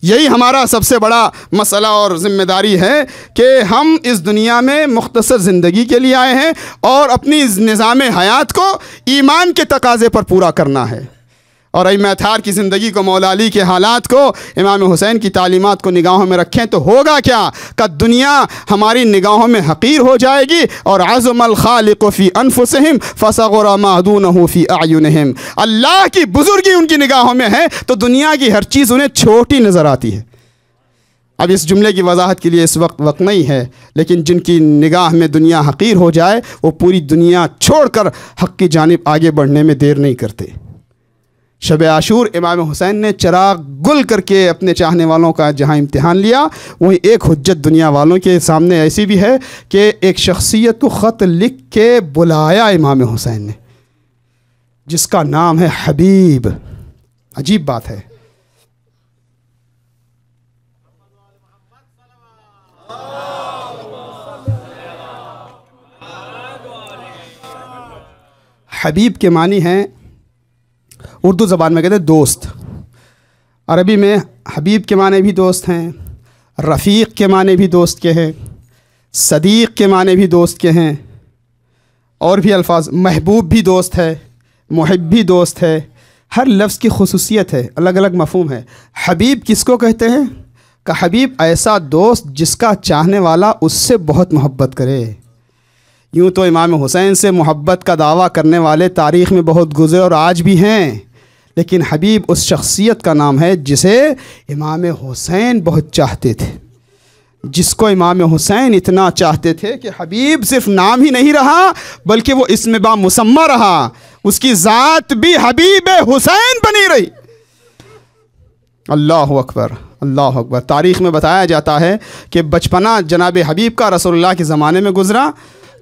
यही हमारा सबसे बड़ा मसला और ज़िम्मेदारी है कि हम इस दुनिया में मुख्तसर ज़िंदगी के लिए आए हैं और अपनी निज़ाम हयात को ईमान के तकाज़े पर पूरा करना है। और इमाम अत्हार की ज़िंदगी को, मौला अली के हालात को, इमाम हुसैन की तालीमात को निगाहों में रखें तो होगा क्या कि दुनिया हमारी निगाहों में हक़ीर हो जाएगी। और अज़मल खालिक़ु फ़ी अनफुसिहिम फ़सग़ुरा मा दूनहु फ़ी अयुनिहिम, अल्लाह की बुज़ुर्गी उनकी निगाहों में है तो दुनिया की हर चीज़ उन्हें छोटी नज़र आती है। अब इस जुमले की वजाहत के लिए इस वक्त नहीं है, लेकिन जिनकी निगाह में दुनिया हक़ीर हो जाए वो पूरी दुनिया छोड़कर हक़ की जानिब आगे बढ़ने में देर नहीं करते। शब आशूर इमाम हुसैन ने चिराग गुल करके अपने चाहने वालों का जहाँ इम्तिहान लिया, वहीं एक हुज्जत दुनिया वालों के सामने ऐसी भी है कि एक शख्सियत को ख़त लिख के बुलाया इमाम हुसैन ने, जिसका नाम है हबीब। अजीब बात है, हबीब के मानी हैं, उर्दू ज़बान में कहते हैं दोस्त, अरबी में हबीब के माने भी दोस्त हैं, रफ़ीक के माने भी दोस्त के हैं, सदीक़ के माने भी दोस्त के हैं, और भी अल्फाज, महबूब भी दोस्त है, मुहिब भी दोस्त है। हर लफ्ज़ की खुसूसियत है, अलग अलग मफ़हूम है। हबीब किसको कहते हैं? कि हबीब ऐसा दोस्त जिसका चाहने वाला उससे बहुत मोहब्बत करे। यूँ तो इमाम हुसैन से मोहब्बत का दावा करने वाले तारीख़ में बहुत गुज़रे और आज भी हैं, लेकिन हबीब उस शख्सियत का नाम है जिसे इमाम हुसैन बहुत चाहते थे, जिसको इमाम हुसैन इतना चाहते थे कि हबीब सिर्फ नाम ही नहीं रहा बल्कि वो इसमें बा मुसम्मा रहा, उसकी ज़ात भी हबीब हुसैन बनी रही। अल्लाह अकबर, अल्लाह अकबर। तारीख़ में बताया जाता है कि बचपना जनाब हबीब का रसूलुल्लाह के ज़माने में गुज़रा,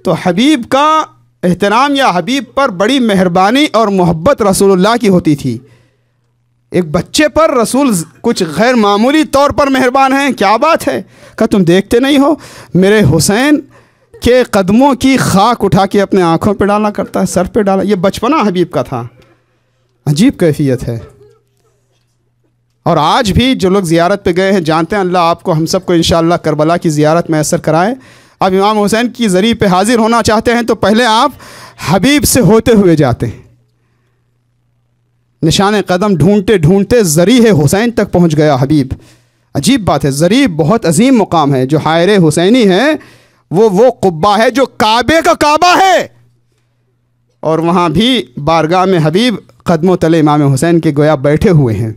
तो हबीब का एहतराम या हबीब पर बड़ी मेहरबानी और मोहब्बत रसूलुल्लाह की होती थी। एक बच्चे पर रसूल कुछ गैर मामूली तौर पर मेहरबान हैं, क्या बात है। कहा तुम देखते नहीं हो मेरे हुसैन के कदमों की खाक उठा के अपने आँखों पे डाला करता है, सर पे डाला। ये बचपना हबीब का था, अजीब कैफियत है। और आज भी जो लोग ज़ियारत पे गए हैं जानते हैं, अल्लाह आपको हम सबको इंशाअल्लाह करबला की ज़ियारत मैसर कराए। अब इमाम हुसैन की ज़री पे हाज़िर होना चाहते हैं तो पहले आप हबीब से होते हुए जाते हैं। निशान कदम ढूंढते ढूंढते ज़री हुसैन तक पहुंच गया हबीब। अजीब बात है, ज़री बहुत अजीम मुकाम है। जो हायर हुसैनी है वो कुब्बा है जो काबे का काबा है, और वहाँ भी बारगाह में हबीब कदमों तले इमाम हुसैन के गोया बैठे हुए हैं।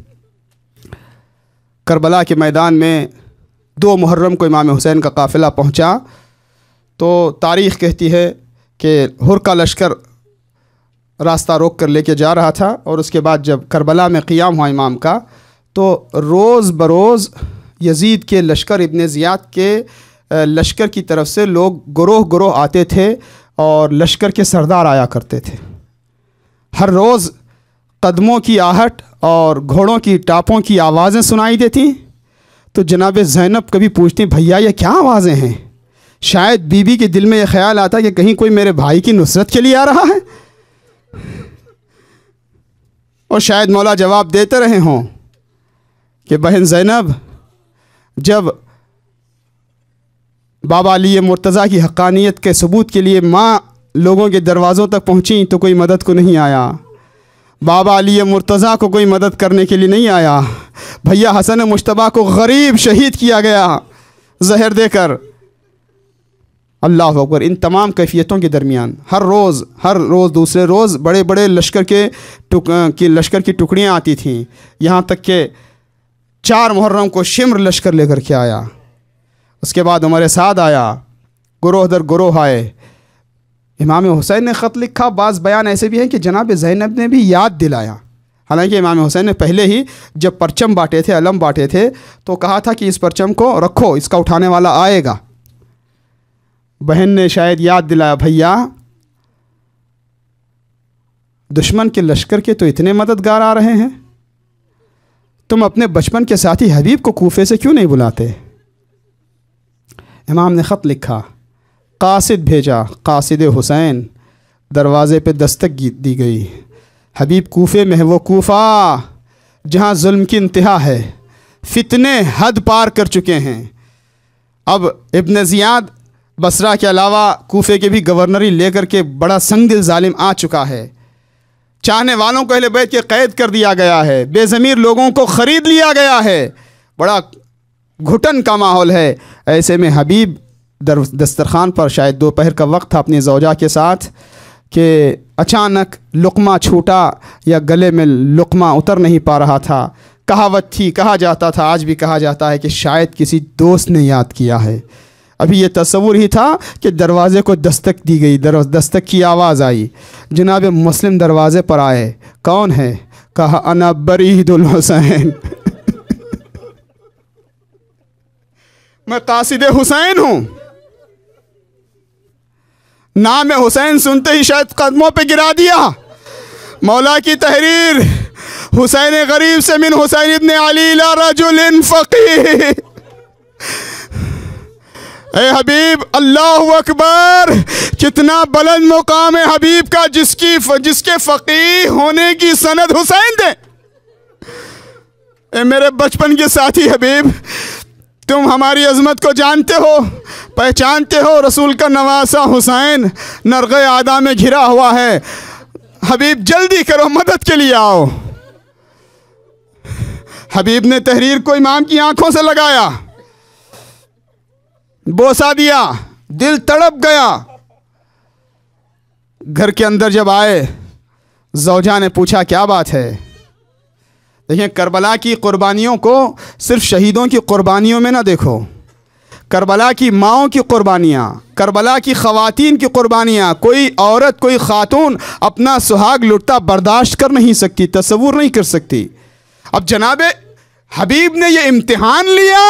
करबला के मैदान में 2 मुहर्रम को इमाम हुसैन का काफ़िला पहुँचा तो तारीख़ कहती है कि हुर का लश्कर रास्ता रोक कर लेके जा रहा था, और उसके बाद जब करबला में क़ियाम हुआ इमाम का तो रोज़ बरोज़ यज़ीद के लश्कर, इब्न ज़ियाद के लश्कर की तरफ से लोग गुरोह गुरोह आते थे और लश्कर के सरदार आया करते थे। हर रोज़ कदमों की आहट और घोड़ों की टापों की आवाज़ें सुनाई देती। तो जनाब ज़ैनब कभी पूछती, भैया ये क्या आवाज़ें हैं। शायद बीबी के दिल में ये ख्याल आता कि कहीं कोई मेरे भाई की नुसरत के लिए आ रहा है, और शायद मौला जवाब देते रहे हों कि बहन ज़ैनब, जब बाबा अली मुर्तज़ा की हक़ानियत के सबूत के लिए माँ लोगों के दरवाज़ों तक पहुँची तो कोई मदद को नहीं आया। बाबा अली मुर्तज़ा को कोई मदद करने के लिए नहीं आया। भैया हसन मुश्तबा को गरीब शहीद किया गया जहर देकर। अल्लाह अकबर। इन तमाम कैफियतों के दरमियान हर रोज़ दूसरे रोज़ बड़े बड़े लश्कर की टुकड़ियाँ आती थीं, यहाँ तक कि 4 मुहर्रम को शिम्र लश्कर लेकर के आया। उसके बाद उमर साद आया, गुरोह दर गुरोह आए। इमाम हुसैन ने ख़त लिखा। बाज़ बयान ऐसे भी हैं कि जनाब ज़ैनब ने भी याद दिलाया। हालांकि इमाम हुसैन ने पहले ही जब परचम बांटे थे, अलम बांटे थे, तो कहा था कि इस परचम को रखो, इसका उठाने वाला आएगा। बहन ने शायद याद दिलाया, भैया दुश्मन के लश्कर के तो इतने मददगार आ रहे हैं, तुम अपने बचपन के साथी हबीब को कूफे से क्यों नहीं बुलाते। इमाम ने ख़त लिखा, कासिद भेजा, कासिद हुसैन। दरवाज़े पे दस्तक दी गई। हबीब कूफे में है, वो कूफा जहाँ जुल्म की इंतहा है, फितने हद पार कर चुके हैं। अब इब्न ज़ियाद बसरा के अलावा कूफे के भी गवर्नरी लेकर के बड़ा संगदिल जालिम आ चुका है। चाहने वालों को अहले बैत के कैद कर दिया गया है, बेज़मीर लोगों को ख़रीद लिया गया है, बड़ा घुटन का माहौल है। ऐसे में हबीब दस्तरखान पर शायद दोपहर का वक्त था अपनी ज़ौजा के साथ कि अचानक लुक़मा छूटा या गले में लुक़मा उतर नहीं पा रहा था। कहावत थी, कहा जाता था, आज भी कहा जाता है कि शायद किसी दोस्त ने याद किया है। अभी ये तस्वुर ही था कि दरवाज़े को दस्तक दी गई, दस्तक की आवाज़ आई। जनाब मुस्लिम दरवाज़े पर आए। कौन है? कहा अना बरीदुल हुसैन मैं कासिद हुसैन हूँ। नाम हुसैन सुनते ही शायद कदमों पे गिरा दिया। मौला की तहरीर, हुसैन गरीब से मिन हुसैन इब्न अली ला रजुलिन फ़क़ीह। ए हबीब, अल्लाह अकबर, कितना बुलंद मुकाम है हबीब का, जिसके फ़क़ीह होने की सनद हुसैन दे। ए मेरे बचपन के साथी हबीब, तुम हमारी अज़मत को जानते हो, पहचानते हो। रसूल का नवासा हुसैन नरग़े आदा में घिरा हुआ है। हबीब जल्दी करो, मदद के लिए आओ। हबीब ने तहरीर को इमाम की आंखों से लगाया, बोसा दिया, दिल तड़प गया। घर के अंदर जब आए, ज़ौजा ने पूछा क्या बात है। देखिए, करबला की कुर्बानियों को सिर्फ शहीदों की कुर्बानियों में ना देखो। करबला की माओं की कुर्बानियाँ, करबला की ख़वातीन की कुर्बानियाँ, कोई औरत, कोई ख़ातून अपना सुहाग लुटता बर्दाश्त कर नहीं सकती, तसव्वुर नहीं कर सकती। अब जनाब हबीब ने ये इम्तिहान लिया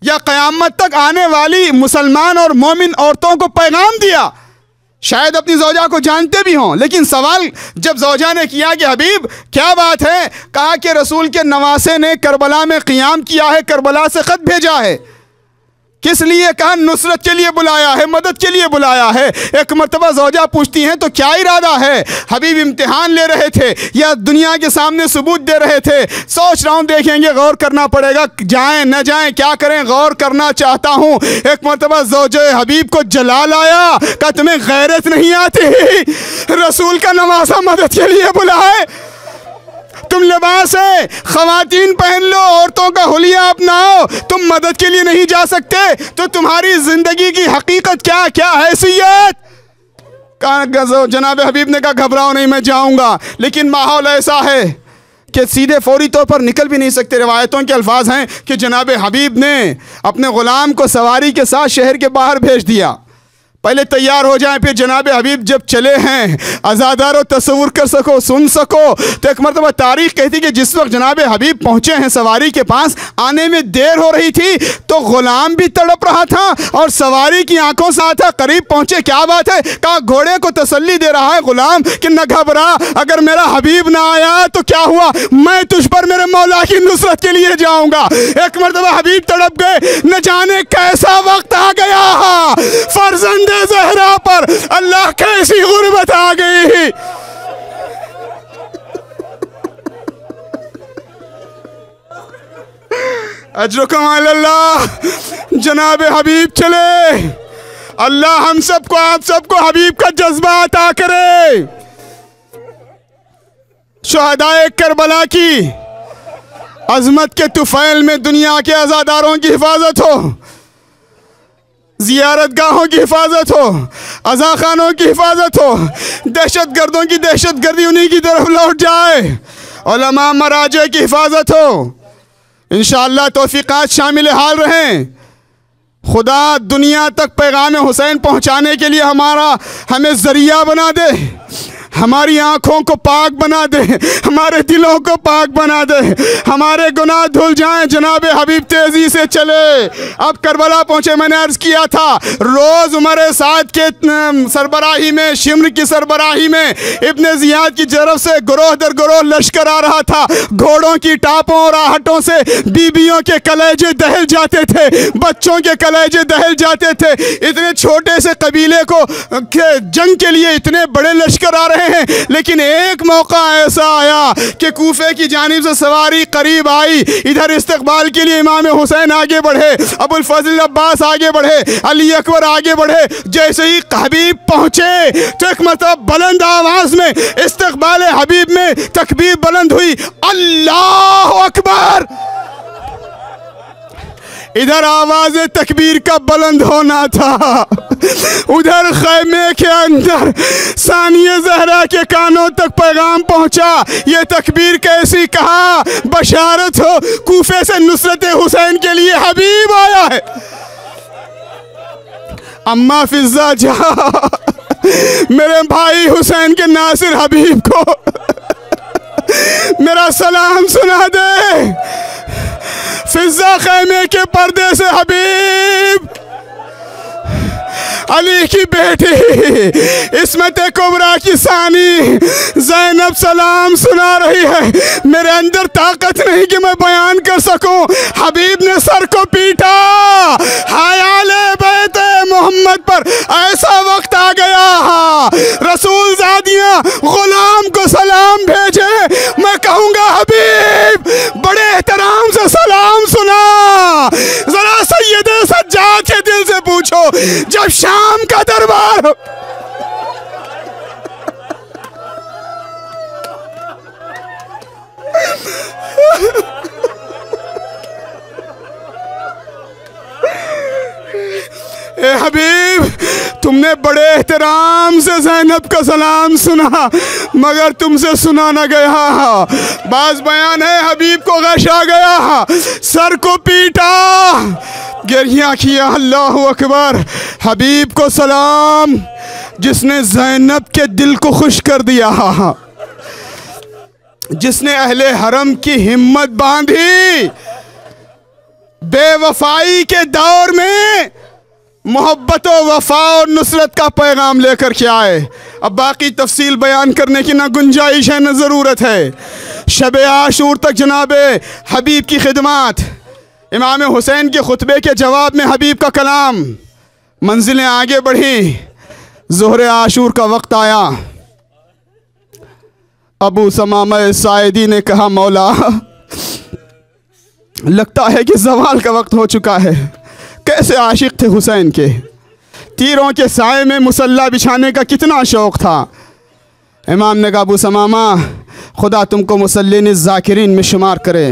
या क़यामत तक आने वाली मुसलमान और मोमिन औरतों को पैगाम दिया शायद अपनी ज़ौजा को जानते भी हों, लेकिन सवाल जब ज़ौजा ने किया कि हबीब क्या बात है, कहा कि रसूल के नवासे ने करबला में क़ियाम किया है, करबला से ख़त भेजा है। किस लिए? कहा नुसरत के लिए बुलाया है, मदद के लिए बुलाया है। एक मरतबा ज़ौजा पूछती हैं तो क्या इरादा है? हबीब इम्तिहान ले रहे थे या दुनिया के सामने सबूत दे रहे थे? सोच रहा हूँ, देखेंगे, गौर करना पड़ेगा, जाएं न जाएं, क्या करें, गौर करना चाहता हूँ। एक मरतबा ज़ौजे हबीब को जला लाया, कहा तुम्हें गैरत नहीं आती? रसूल का नवासा मदद के लिए बुलाए, तुम लिबास है ख़वातीन पहन लो, औरतों का हुलिया अपनाओ, तुम मदद के लिए नहीं जा सकते? तो तुम्हारी ज़िंदगी की हकीकत क्या, क्या हैसियत? कहा जनाब हबीब ने कहा घबराओ नहीं, मैं जाऊंगा, लेकिन माहौल ऐसा है कि सीधे फौरी तौर पर निकल भी नहीं सकते। रिवायतों के अल्फाज हैं कि जनाब हबीब ने अपने ग़ुलाम को सवारी के साथ शहर के बाहर भेज दिया, पहले तैयार हो जाएं, फिर जनाब हबीब जब चले हैं, अज़ादारो तस्वुर कर सको, सुन सको, तो एक मरतबा तारीख़ कहती कि जिस वक्त जनाब हबीब पहुँचे हैं सवारी के पास, आने में देर हो रही थी, तो ग़ुलाम भी तड़प रहा था और सवारी की आंखों से आता। करीब पहुँचे, क्या बात है? कहा घोड़े को तसल्ली दे रहा है ग़ुलाम कि न घबरा, अगर मेरा हबीब ना आया तो क्या हुआ, मैं तुझ पर मेरे मौला की नुसरत के लिए जाऊँगा। एक मरतबा हबीब तड़प गए, न जाने कैसा वक्त आ गया, फर्जंद ज़हरा पर अल्लाह कैसी गुर्बत आ गई। अजरुकुम अल्लाह, जनाब हबीब चले। अल्लाह हम सबको, आप सबको हबीब का जज्बा अता करे। शुहदाए करबला की अजमत के तुफैल में दुनिया के आज़ादारों की हिफाजत हो, ज़ियारत गाहों की हिफाजत हो, अज़ा खानों की हिफाजत हो, दहशत गर्दों की दहशत गर्दी उन्हीं की तरफ लौट जाए, उलमा मराजे की हिफाजत हो। इंशाअल्लाह तौफ़ीक़ात शामिल हाल रहें। खुदा दुनिया तक पैगाम हुसैन पहुँचाने के लिए हमें ज़रिया बना दे, हमारी आँखों को पाक बना दे, हमारे दिलों को पाक बना दे, हमारे गुनाह धुल जाएं। जनाब हबीब तेज़ी से चले, अब करबला पहुँचे। मैंने अर्ज़ किया था, रोज़ उमर साद के सरबराही में, शिम्र की सरबराही में इब्न ज़ियाद की तरफ से गुरोह दर गुरोह लश्कर आ रहा था। घोड़ों की टापों और आहटों से बीबियों के कलेजे दहल जाते थे, बच्चों के कलेजे दहल जाते थे। इतने छोटे से कबीले को जंग के लिए इतने बड़े लश्कर आ रहे हैं, लेकिन एक मौका ऐसा आया कि कूफे की जानिब से सवारी करीब आई। इधर इस्तकबाल के लिए इमाम हुसैन आगे बढ़े, अबुल फजल अब्बास आगे बढ़े, अली अकबर आगे बढ़े। जैसे ही हबीब पहुंचे तो एक मतलब बुलंद आवाज में इस्तकबाल हबीब में तकबीर बुलंद हुई, अल्लाह अकबर। इधर आवाज तकबीर का बुलंद होना था, उधर खैमे के अंदर सानिया ज़हरा के कानों तक पैगाम पहुंचा। ये तकबीर कैसी, कहा बशारत हो, कूफे से नुसरत हुसैन के लिए हबीब आया है। अम्मा फिज़ा जा, मेरे भाई हुसैन के नासिर हबीब को मेरा सलाम सुना दे। फिज़ा खैमे के पर्दे से हबीब अली की बेटी इस्मत कुबरा की सानी ज़ैनब सलाम सुना रही है। मेरे अंदर ताकत नहीं कि मैं बयान कर सकूं। हबीब ने सर को पीटा, हयाले बैते मोहम्मद पर ऐसा वक्त आ गया, रसूल ज़ादियाँ गुलाम को सलाम भेजे। मैं कहूँगा हबीब बड़े एहतराम से सलाम सुना। जरा सैयदे सज्जाद के दिल से पूछो, जब शाम का दरबार हो, ए हबीब तुमने बड़े एहतराम से ज़ैनब का सलाम सुना, मगर तुमसे सुना न गया। बाज़ बयान है हबीब को गश आ गया, सर को पीटा, गिरिया किया, अल्लाह अकबर। हबीब को सलाम जिसने ज़ैनब के दिल को खुश कर दिया, जिसने अहले हरम की हिम्मत बांधी। बेवफाई के दौर में मोहब्बत व वफ़ा और नुसरत का पैगाम लेकर के आए। अब बाकी तफसील बयान करने की ना गुंजाइश है न ज़रूरत है। शब आशूर तक जनाब हबीब की खिदमत, इमाम हुसैन के खुतबे के जवाब में हबीब का कलाम, मंजिलें आगे बढ़ी। ज़ोहरे आशूर का वक्त आया। अबू समामा साइदी ने कहा, मौला लगता है कि ज़वाल का वक्त हो चुका है। कैसे आशिक थे हुसैन के, तीरों के साए में मुसल्ला बिछाने का कितना शौक़ था। इमाम ने कहा, अबू समामा खुदा तुमको मुसल्लिन ज़ाकिरीन में शुमार करे।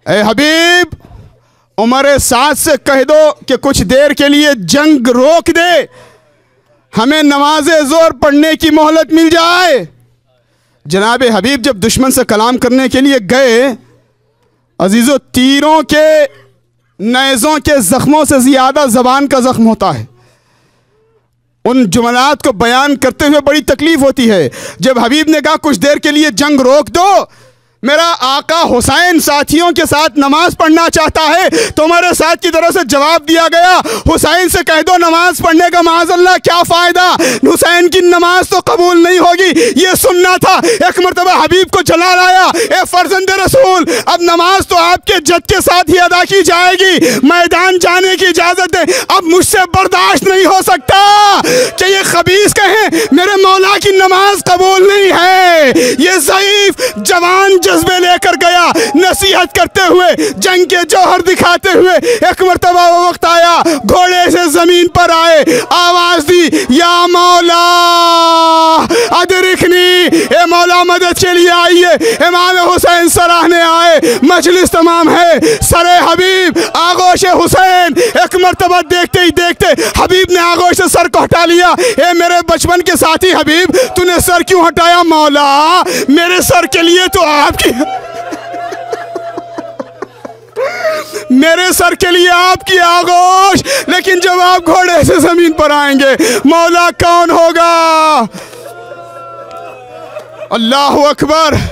ए हबीब, उमर साद से कह दो कि कुछ देर के लिए जंग रोक दे, हमें नमाज़े ज़ोर पढ़ने की मोहलत मिल जाए। जनाब हबीब जब दुश्मन से कलाम करने के लिए गए, अजीज़ों, तीरों के नेज़ों के ज़ख्मों से ज़्यादा ज़बान का ज़ख्म होता है। उन जुमलात को बयान करते हुए बड़ी तकलीफ़ होती है। जब हबीब ने कहा कुछ देर के लिए जंग रोक दो, मेरा आका हुसैन साथियों के साथ नमाज पढ़ना चाहता है, तो हमारे साथ की तरफ से जवाब दिया गया, हुसैन से कह दो नमाज पढ़ने का माज़अल्लाह क्या फ़ायदा, हुसैन की नमाज तो कबूल नहीं होगी। ये सुनना था। एक मरतबा हबीब को जलाल आया, ए फर्जंद रसूल, अब नमाज तो आपके जद के साथ ही अदा की जाएगी, मैदान जाने की इजाज़त दें। अब मुझसे बर्दाश्त नहीं हो सकता कि ये खबीस कहें मेरे मौला की नमाज कबूल नहीं है। ये ज़ईफ़ जवान जज्बे लेकर गया, नसीहत करते हुए, जंग के जौहर दिखाते हुए। एक मरतबा वो वक्त आया, घोड़े से जमीन पर आए, आवाज दी, या मौला अदरिकनी, ए मौला मदद के लिए आइए। इमाम हुसैन सराहने आए, मजलिस तमाम है, सरे हबीब, आगोश हुसैन। एक मरतबा देखते ही देखते हबीब ने आगोश से सर को हटा लिया। ए मेरे बचपन के साथी हबीब, तूने सर क्यों हटाया? मौला मेरे सर के लिए तो आपकी मेरे सर के लिए आपकी आगोश, लेकिन जब आप घोड़े से जमीन पर आएंगे, मौला कौन होगा? अल्लाहु अकबर।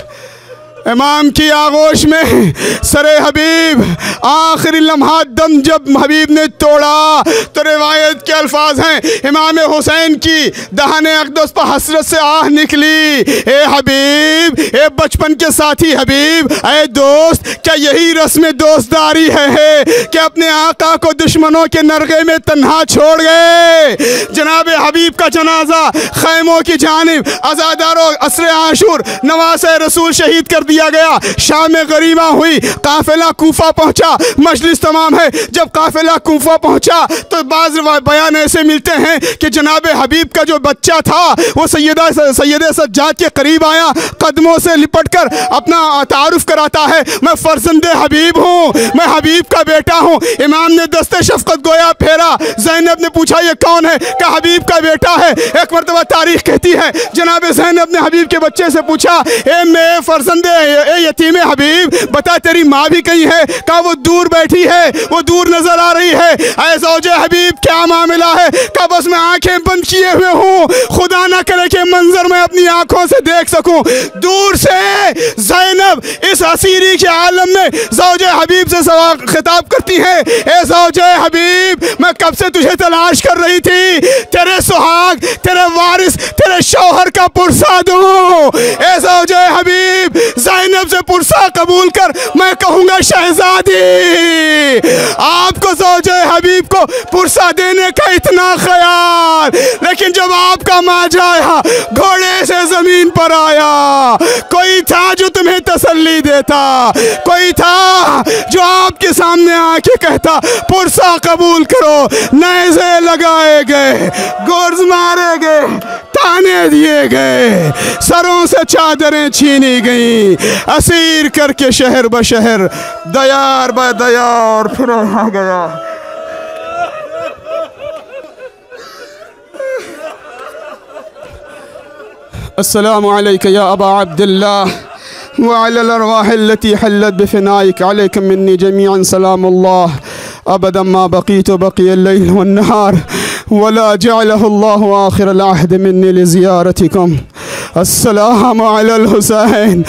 इमाम की आगोश में सरे हबीब, आखिरी लम्हा दम जब हबीब ने तोड़ा तो रिवायत के अल्फाज हैं, इमाम हुसैन की दहाने अक़दस पर हसरत से आह निकली। ए हबीब, ए बचपन के साथी हबीब, ए दोस्त, क्या यही रस्म दोस्तदारी है कि अपने आका को दुश्मनों के नरगे में तन्हा छोड़ गए? जनाब हबीब का जनाजा खैमों की जानिब अज़ादारों असरे आशूर नवासे रसूल शहीद कर दिया गया। शाम में गरीबा हुई, काफिला कूफा पहुंचा, मजलिस तमाम है। जब काफिला कूफा पहुंचा तो बाज़ बयान ऐसे मिलते हैं कि जनाब हबीब का जो बच्चा था वो सैयद सज्जाद के करीब आया, कदमों से लिपट कर अपना तारुफ कराता है, मैं फर्जंद हबीब हूँ, मैं हबीब का बेटा हूँ। इमाम ने दस्ते शफ़क़त गोया फेरा। ज़ैनब ने पूछा ये कौन है? क्या हबीब का बेटा है। एक मरतबा तारीख कहती है, जनाब ज़ैनब ने हबीब के बच्चे से पूछा, ए मैं फर्जंद ए यतीम हबीब, बता तेरी माँ भी कहीं है? कहा वो दूर बैठी है, वो दूर नजर आ रही है। ऐ ज़ौजे हबीब, क्या मामला है? कहा बस मैं आंखें बंद किए हुए हूँ, खुदा ना करे कि मंजर मैं अपनी आंखों से देख सकूं। दूर से ज़ैनब इस असीरी के आलम में ज़ौजे हबीब से खिताब करती है, ए ज़ौजे हबीब, मैं कब से तुझे तलाश कर रही थी, तेरे सुहाग, तेरे वारिस, तेरे शौहर का पुरसा दूं। ए ज़ौजे हबीब, ज़ैनब से पुरसा कबूल कर, मैं कहूँगा शहजादी। आपको ज़ौजे हबीब को पुरसा देने का इतना ख्याल, लेकिन जब आपका मांझा आया, घोड़े से जमीन पर आया, कोई था जो तुम्हें तसल्ली देता, कोई था जो आपके सामने आके कहता पुरसा कबूल करो। नेज़े लगाए गए, गुर्ज मारे गए, ताने दिए गए, सरों से चादरें छीनी गई, असीर करके शहर ब शहर, दयार ब दयार फिर आ गया। अस्सलामु अलैका या अबा अब्दुल्लाह व अलल अरवाह अल्लती हल्लत बिफनाइक अलैकुम मिन्नी जमीअन सलामुल्लाह अबदम मा बक़ीतु बक़ियल लैल वन नहार वला जअलहु अल्लाहु आखिरल अहद मिन्नी लिज़ियारतिकुम। अस्सलामु अलल हुसैन।